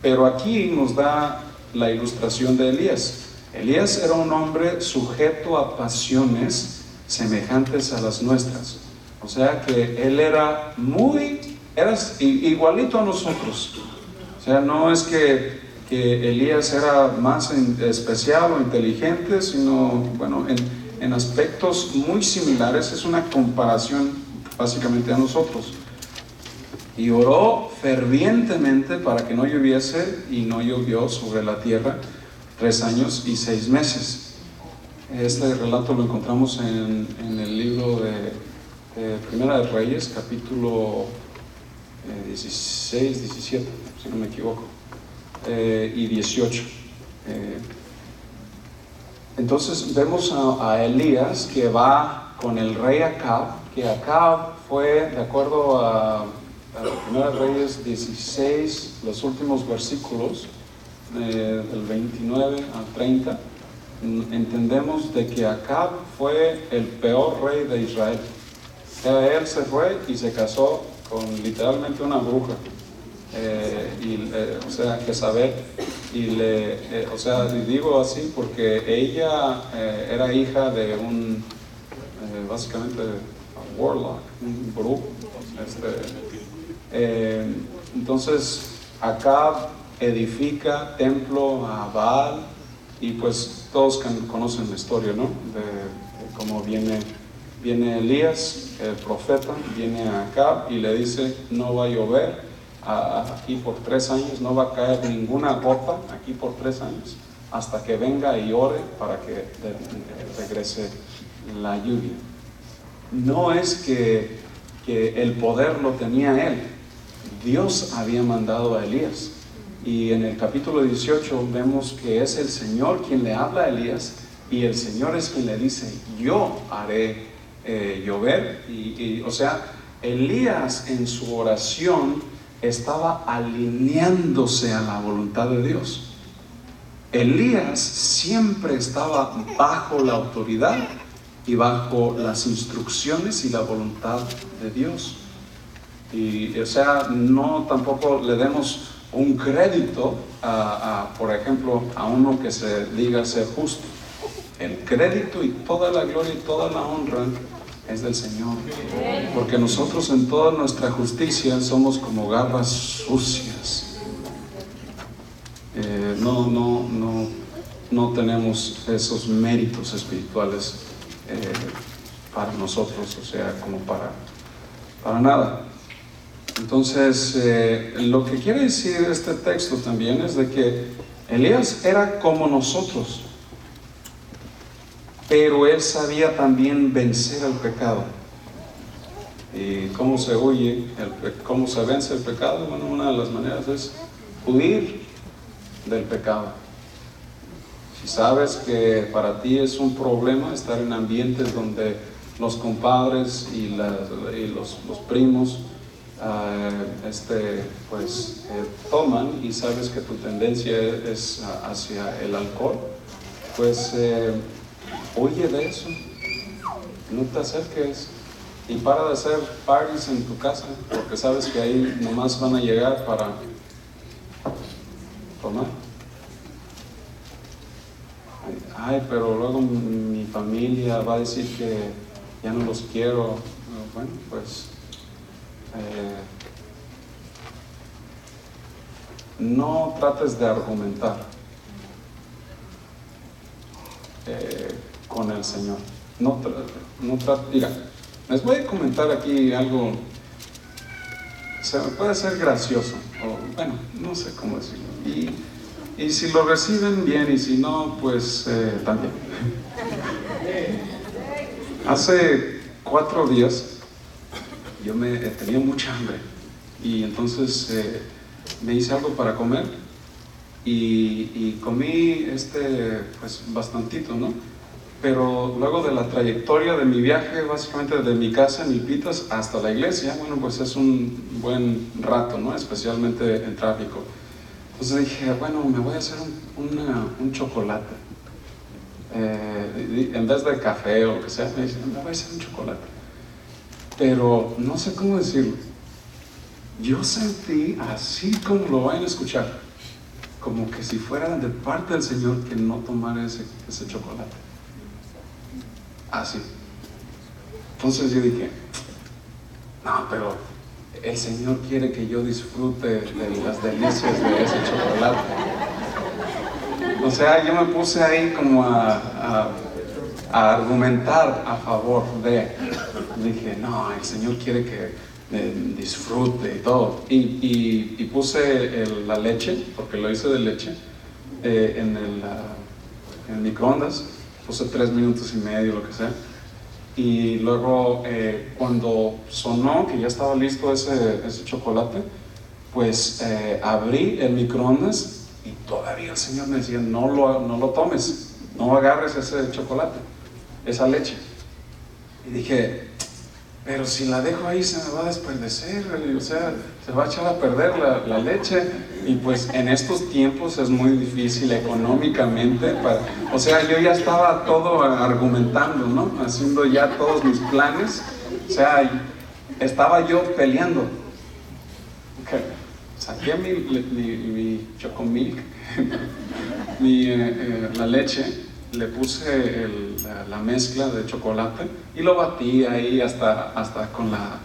Pero aquí nos da la ilustración de Elías. Elías era un hombre sujeto a pasiones semejantes a las nuestras. O sea que él era igualito a nosotros. O sea, no es que Elías era más especial o inteligente, sino, bueno, en aspectos muy similares. Es una comparación básicamente a nosotros. Y oró fervientemente para que no lloviese, y no llovió sobre la tierra 3 años y 6 meses. Este relato lo encontramos en el libro de Primera de Reyes, capítulo 16, 17, si no me equivoco, y 18. Entonces vemos a Elías que va con el rey Acab, que Acab fue, de acuerdo a Primera de Reyes 16, los últimos versículos, del 29 al 30, entendemos de que Acab fue el peor rey de Israel. O sea, él se fue y se casó con literalmente una bruja, o sea, Jezabel, o sea, digo así porque ella era hija de un, básicamente, un warlock, un brujo. Entonces, Acab edifica templo a Baal, y pues todos conocen la historia, ¿no? De cómo viene Elías, el profeta, viene a Acab y le dice: no va a llover aquí por 3 años, no va a caer ninguna gota aquí por 3 años, hasta que venga y ore para que regrese la lluvia. No es que el poder lo tenía él, Dios había mandado a Elías. Y en el capítulo 18 vemos que es el Señor quien le habla a Elías, y el Señor es quien le dice: yo haré llover. O sea, Elías en su oración estaba alineándose a la voluntad de Dios. Elías siempre estaba bajo la autoridad y bajo las instrucciones y la voluntad de Dios. Y o sea, no tampoco le demos un crédito por ejemplo, a uno que se diga ser justo. El crédito y toda la gloria y toda la honra es del Señor, porque nosotros en toda nuestra justicia somos como garras sucias. No tenemos esos méritos espirituales para nosotros, o sea, como para nada. Entonces, lo que quiere decir este texto también es de que Elías era como nosotros, pero él sabía también vencer el pecado. ¿Y cómo se huye? ¿Cómo se vence el pecado? Bueno, una de las maneras es huir del pecado. Si sabes que para ti es un problema estar en ambientes donde los compadres y los primos toman, y sabes que tu tendencia es hacia el alcohol, pues huye de eso, no te acerques y para de hacer parties en tu casa, porque sabes que ahí nomás van a llegar para tomar. ay, pero luego mi familia va a decir que ya no los quiero. Bueno, pues no trates de argumentar con el Señor. Mira, les voy a comentar aquí algo, puede ser gracioso, o bueno, no sé cómo decirlo. Y si lo reciben bien, y si no, pues también. Hace 4 días yo tenía mucha hambre y entonces me hice algo para comer y comí pues bastantito, ¿no? Pero luego de la trayectoria de mi viaje, básicamente desde mi casa en Milpitas hasta la iglesia, bueno, pues es un buen rato, ¿no? Especialmente en tráfico. Entonces dije, bueno, me voy a hacer un chocolate. En vez de café o lo que sea, me dije, me voy a hacer un chocolate. Pero no sé cómo decirlo. Yo sentí, así como lo vayan a escuchar, como que si fuera de parte del Señor que no tomara ese chocolate. Así. Entonces yo dije, no, pero el Señor quiere que yo disfrute de las delicias de ese chocolate. O sea, yo me puse ahí como a argumentar a favor de. Dije, no, el Señor quiere que disfrute y todo. Y puse la leche, porque lo hice de leche, en el microondas. Puse 3 minutos y medio, lo que sea. Y luego cuando sonó que ya estaba listo ese chocolate, pues abrí el microondas y todavía el Señor me decía, no lo tomes, no agarres ese chocolate, esa leche. Y dije, pero si la dejo ahí se me va a desperdicer, o sea, se va a echar a perder la leche. Y pues en estos tiempos es muy difícil económicamente, o sea, yo ya estaba todo argumentando, ¿no? Haciendo ya todos mis planes, o sea, estaba yo peleando. Okay. Saqué mi chocomilk, la leche, le puse la mezcla de chocolate y lo batí ahí hasta con la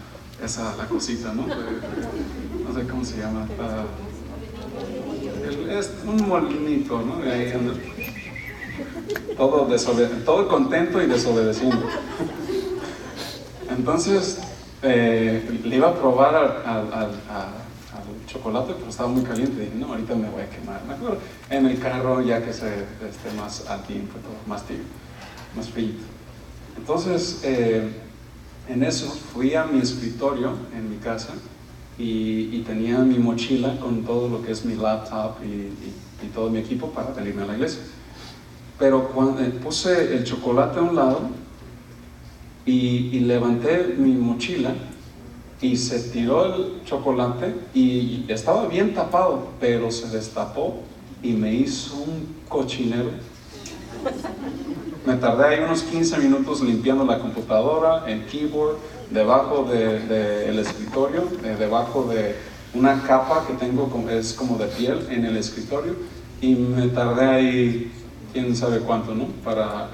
cosita, ¿no? No sé cómo se llama. Es un molinito, ¿no? De ahí anda. Todo contento y desobedeciendo. Entonces le iba a probar al chocolate, pero estaba muy caliente. Dije, no, ahorita me voy a quemar. Mejor en el carro, ya que esté más al tiempo, todo, más tibio, más frío. Entonces, en eso fui a mi escritorio en mi casa y tenía mi mochila con todo lo que es mi laptop y todo mi equipo para venirme a la iglesia. Pero cuando puse el chocolate a un lado y levanté mi mochila, y se tiró el chocolate y estaba bien tapado, pero se destapó y me hizo un cochinero. Me tardé ahí unos 15 minutos limpiando la computadora, el keyboard, debajo del escritorio, debajo de una capa que tengo, es como de piel en el escritorio, y me tardé ahí quién sabe cuánto, ¿no? Para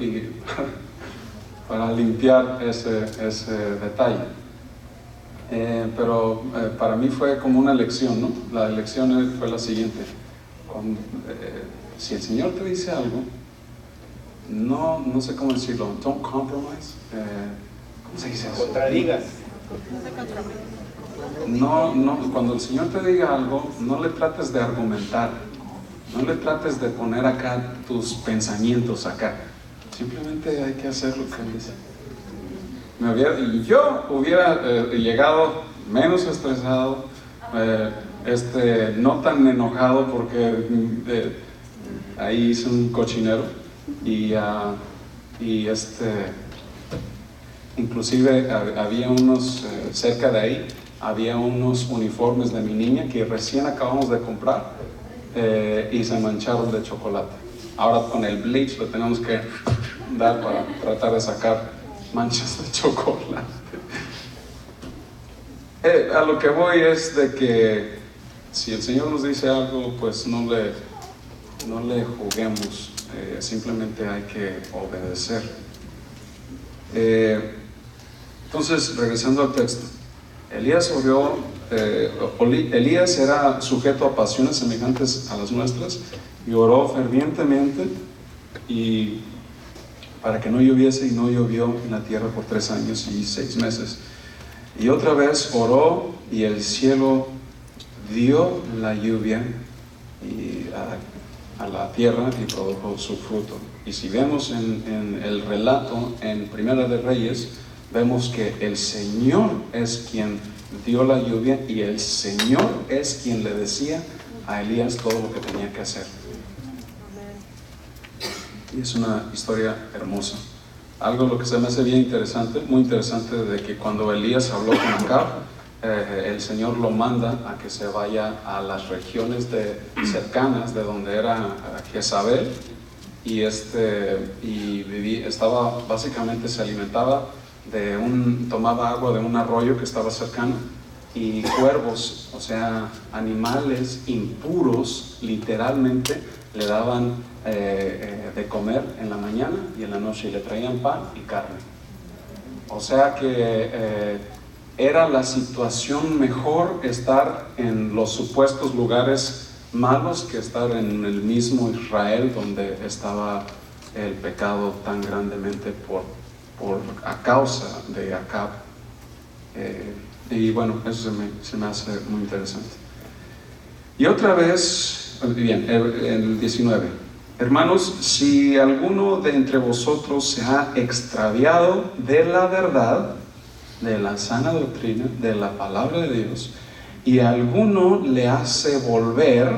limpiar ese detalle. Pero para mí fue como una lección, ¿no? La lección fue la siguiente: si el Señor te dice algo, no sé cómo decirlo, don't compromise, ¿cómo se dice eso? Contradigas. Cuando el Señor te diga algo, no le trates de argumentar, no le trates de poner acá tus pensamientos acá, simplemente hay que hacer lo que Él dice. Yo hubiera llegado menos estresado, no tan enojado porque ahí hice un cochinero y inclusive había unos cerca de ahí, había unos uniformes de mi niña que recién acabamos de comprar y se mancharon de chocolate. Ahora con el bleach lo tenemos que dar para tratar de sacar manchas de chocolate. A lo que voy es de que si el Señor nos dice algo, pues no le juguemos simplemente hay que obedecer. Entonces, regresando al texto, Elías era sujeto a pasiones semejantes a las nuestras y oró fervientemente y para que no lloviese, y no llovió en la tierra por 3 años y 6 meses. Y otra vez oró y el cielo dio la lluvia a la tierra y produjo su fruto. Y si vemos en el relato en Primera de Reyes, vemos que el Señor es quien dio la lluvia y el Señor es quien le decía a Elías todo lo que tenía que hacer. Y es una historia hermosa. Algo lo que se me hace bien interesante, muy interesante, de que cuando Elías habló con Acab, el Señor lo manda a que se vaya a las regiones cercanas de donde era Jezabel, y básicamente se alimentaba tomaba agua de un arroyo que estaba cercano, y cuervos, o sea, animales impuros, literalmente le daban de comer en la mañana y en la noche, y le traían pan y carne. O sea que era la situación mejor estar en los supuestos lugares malos que estar en el mismo Israel, donde estaba el pecado tan grandemente a causa de Acab. Y bueno, eso se me hace muy interesante. Y otra vez, bien, el 19. Hermanos, si alguno de entre vosotros se ha extraviado de la verdad, de la sana doctrina, de la palabra de Dios, y alguno le hace volver,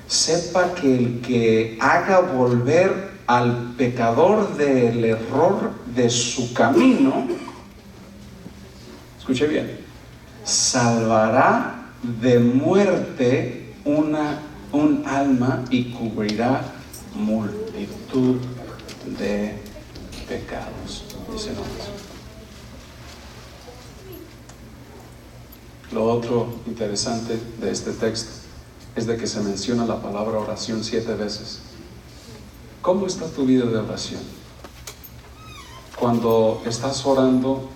sepa que el que haga volver al pecador del error de su camino, escuche bien, salvará de muerte un alma y cubrirá multitud de pecados, dice Jesús. Lo otro interesante de este texto es de que se menciona la palabra oración 7 veces. ¿Cómo está tu vida de oración? Cuando estás orando,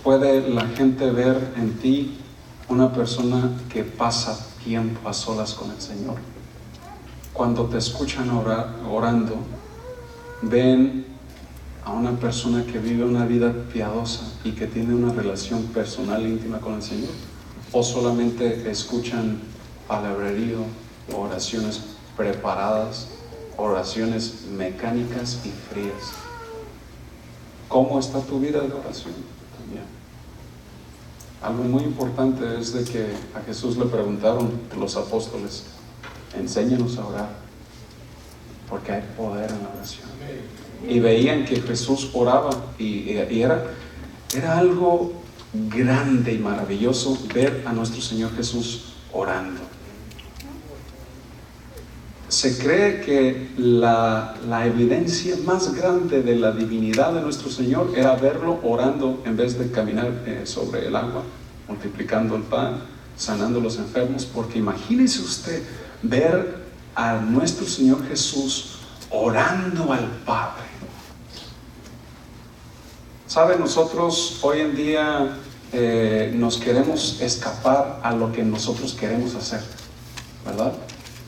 ¿puede la gente ver en ti una persona que pasa tiempo a solas con el Señor? Cuando te escuchan orando, ¿ven a una persona que vive una vida piadosa y que tiene una relación personal íntima con el Señor? ¿O solamente escuchan palabrerío, oraciones preparadas, oraciones mecánicas y frías? ¿Cómo está tu vida de oración? También. Algo muy importante es de que a Jesús le preguntaron los apóstoles: enséñanos a orar, porque hay poder en la oración. Y veían que Jesús oraba y era algo grande y maravilloso ver a nuestro Señor Jesús orando. Se cree que la evidencia más grande de la divinidad de nuestro Señor era verlo orando en vez de caminar sobre el agua, multiplicando el pan, sanando a los enfermos. Porque imagínese usted ver a nuestro Señor Jesús orando al Padre. ¿Sabe? Nosotros hoy en día nos queremos escapar a lo que nosotros queremos hacer, ¿verdad?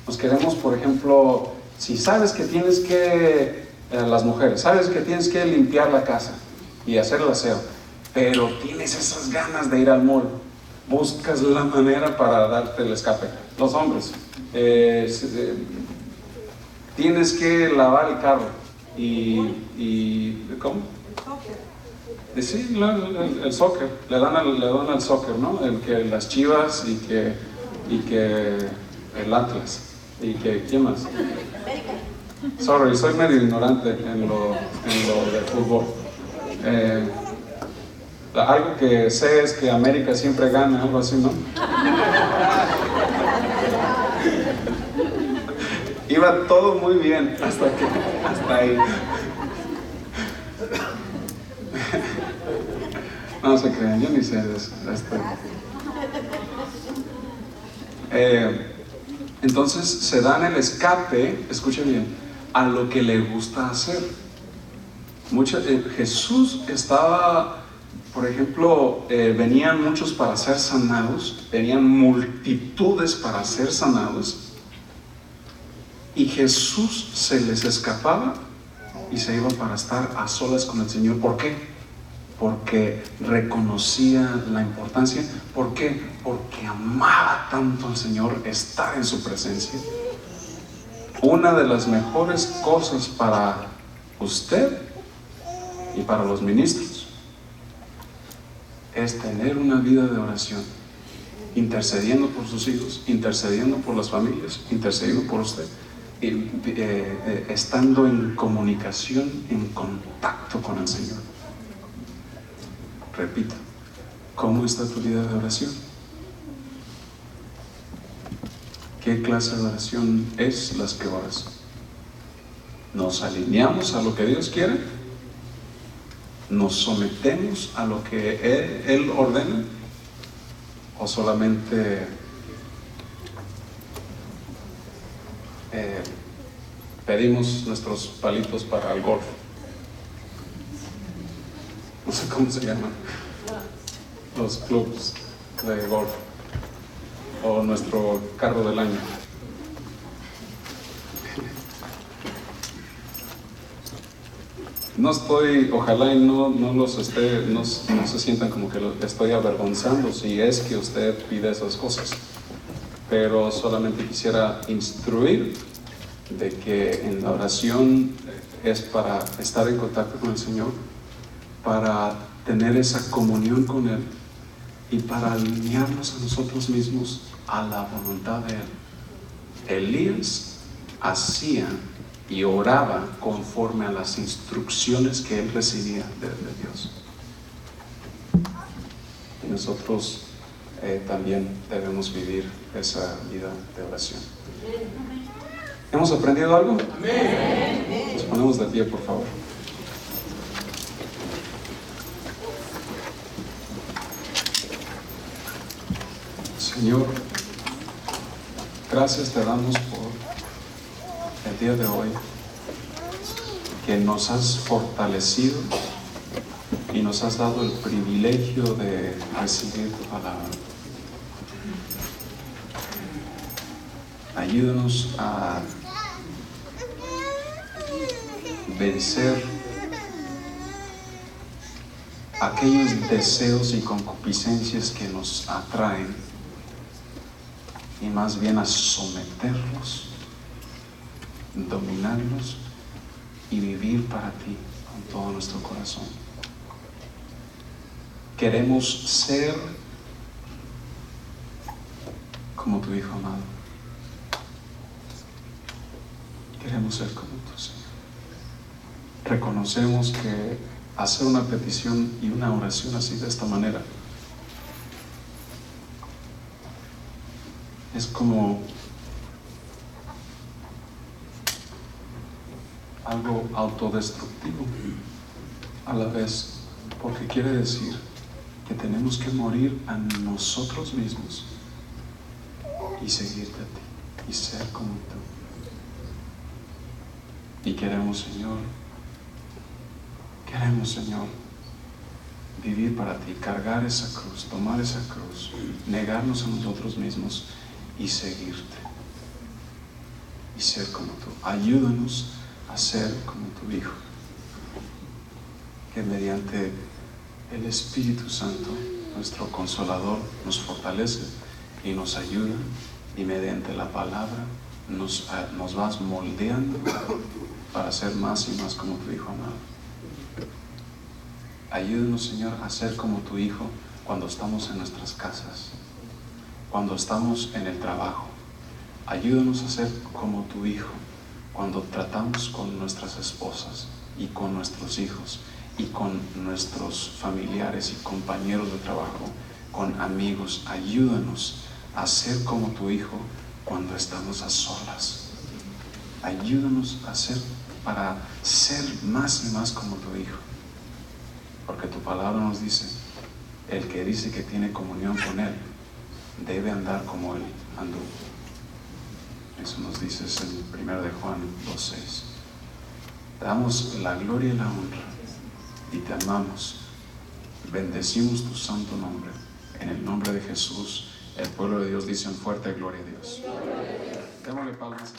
Nos queremos, por ejemplo, si sabes que tienes que, las mujeres, sabes que tienes que limpiar la casa y hacer el aseo, pero tienes esas ganas de ir al mall, buscas la manera para darte el escape. Los hombres, tienes que lavar el carro y ¿cómo? Sí, el soccer, le dan al soccer, ¿no? Las Chivas y que el Atlas y que ¿quién más? Sorry, soy medio ignorante en lo de fútbol. Algo que sé es que América siempre gana, algo así, ¿no? Iba todo muy bien hasta ahí. No se crean, yo ni sé de eso. Entonces se dan el escape, escuchen bien, a lo que le gusta hacer. Jesús estaba, por ejemplo, venían muchos para ser sanados, venían multitudes para ser sanados, y Jesús se les escapaba y se iba para estar a solas con el Señor. ¿Por qué? Porque reconocía la importancia. ¿Por qué? Porque amaba tanto al Señor estar en su presencia. Una de las mejores cosas para usted y para los ministros es tener una vida de oración, intercediendo por sus hijos, intercediendo por las familias, intercediendo por usted, estando en comunicación, en contacto con el Señor. Repito, ¿cómo está tu vida de oración? ¿Qué clase de oración es las que oras? ¿Nos alineamos a lo que Dios quiere? ¿Nos sometemos a lo que Él ordena? ¿O solamente pedimos nuestros palitos para el golf? No sé cómo se llaman los clubs de golf, o nuestro carro del año. No estoy, ojalá y no se sientan como que lo estoy avergonzando si es que usted pide esas cosas, pero solamente quisiera instruir de que en la oración es para estar en contacto con el Señor, para tener esa comunión con Él y para alinearnos a nosotros mismos a la voluntad de Él. Elías hacía y oraba conforme a las instrucciones que él recibía de Dios. Y nosotros también debemos vivir esa vida de oración. ¿Hemos aprendido algo? Amén. Nos ponemos de pie, por favor. Señor, gracias te damos por el día de hoy, que nos has fortalecido y nos has dado el privilegio de recibir tu palabra. Ayúdanos a vencer aquellos deseos y concupiscencias que nos atraen, y más bien a someterlos, dominarlos y vivir para ti con todo nuestro corazón. Queremos ser como tu Hijo amado. Queremos ser como tú, Señor. Reconocemos que hacer una petición y una oración así, de esta manera, es como algo autodestructivo a la vez, porque quiere decir que tenemos que morir a nosotros mismos y seguirte a ti y ser como tú. Y queremos, Señor, vivir para ti, cargar esa cruz, tomar esa cruz, negarnos a nosotros mismos y seguirte y ser como tú. Ayúdanos a ser como tu Hijo, que mediante el Espíritu Santo, nuestro Consolador, nos fortalece y nos ayuda, y mediante la palabra nos vas moldeando para ser más y más como tu Hijo amado. Ayúdanos, Señor, a ser como tu Hijo cuando estamos en nuestras casas, cuando estamos en el trabajo. Ayúdanos a ser como tu Hijo cuando tratamos con nuestras esposas y con nuestros hijos y con nuestros familiares y compañeros de trabajo, con amigos. Ayúdanos a ser como tu Hijo cuando estamos a solas. Ayúdanos para ser más y más como tu Hijo, porque tu palabra nos dice: el que dice que tiene comunión con Él debe andar como Él andó. Eso nos dices en 1 de Juan 2:6. Te damos la gloria y la honra y te amamos. Bendecimos tu santo nombre. En el nombre de Jesús, el pueblo de Dios dice en fuerte gloria a Dios. Démosle palmas.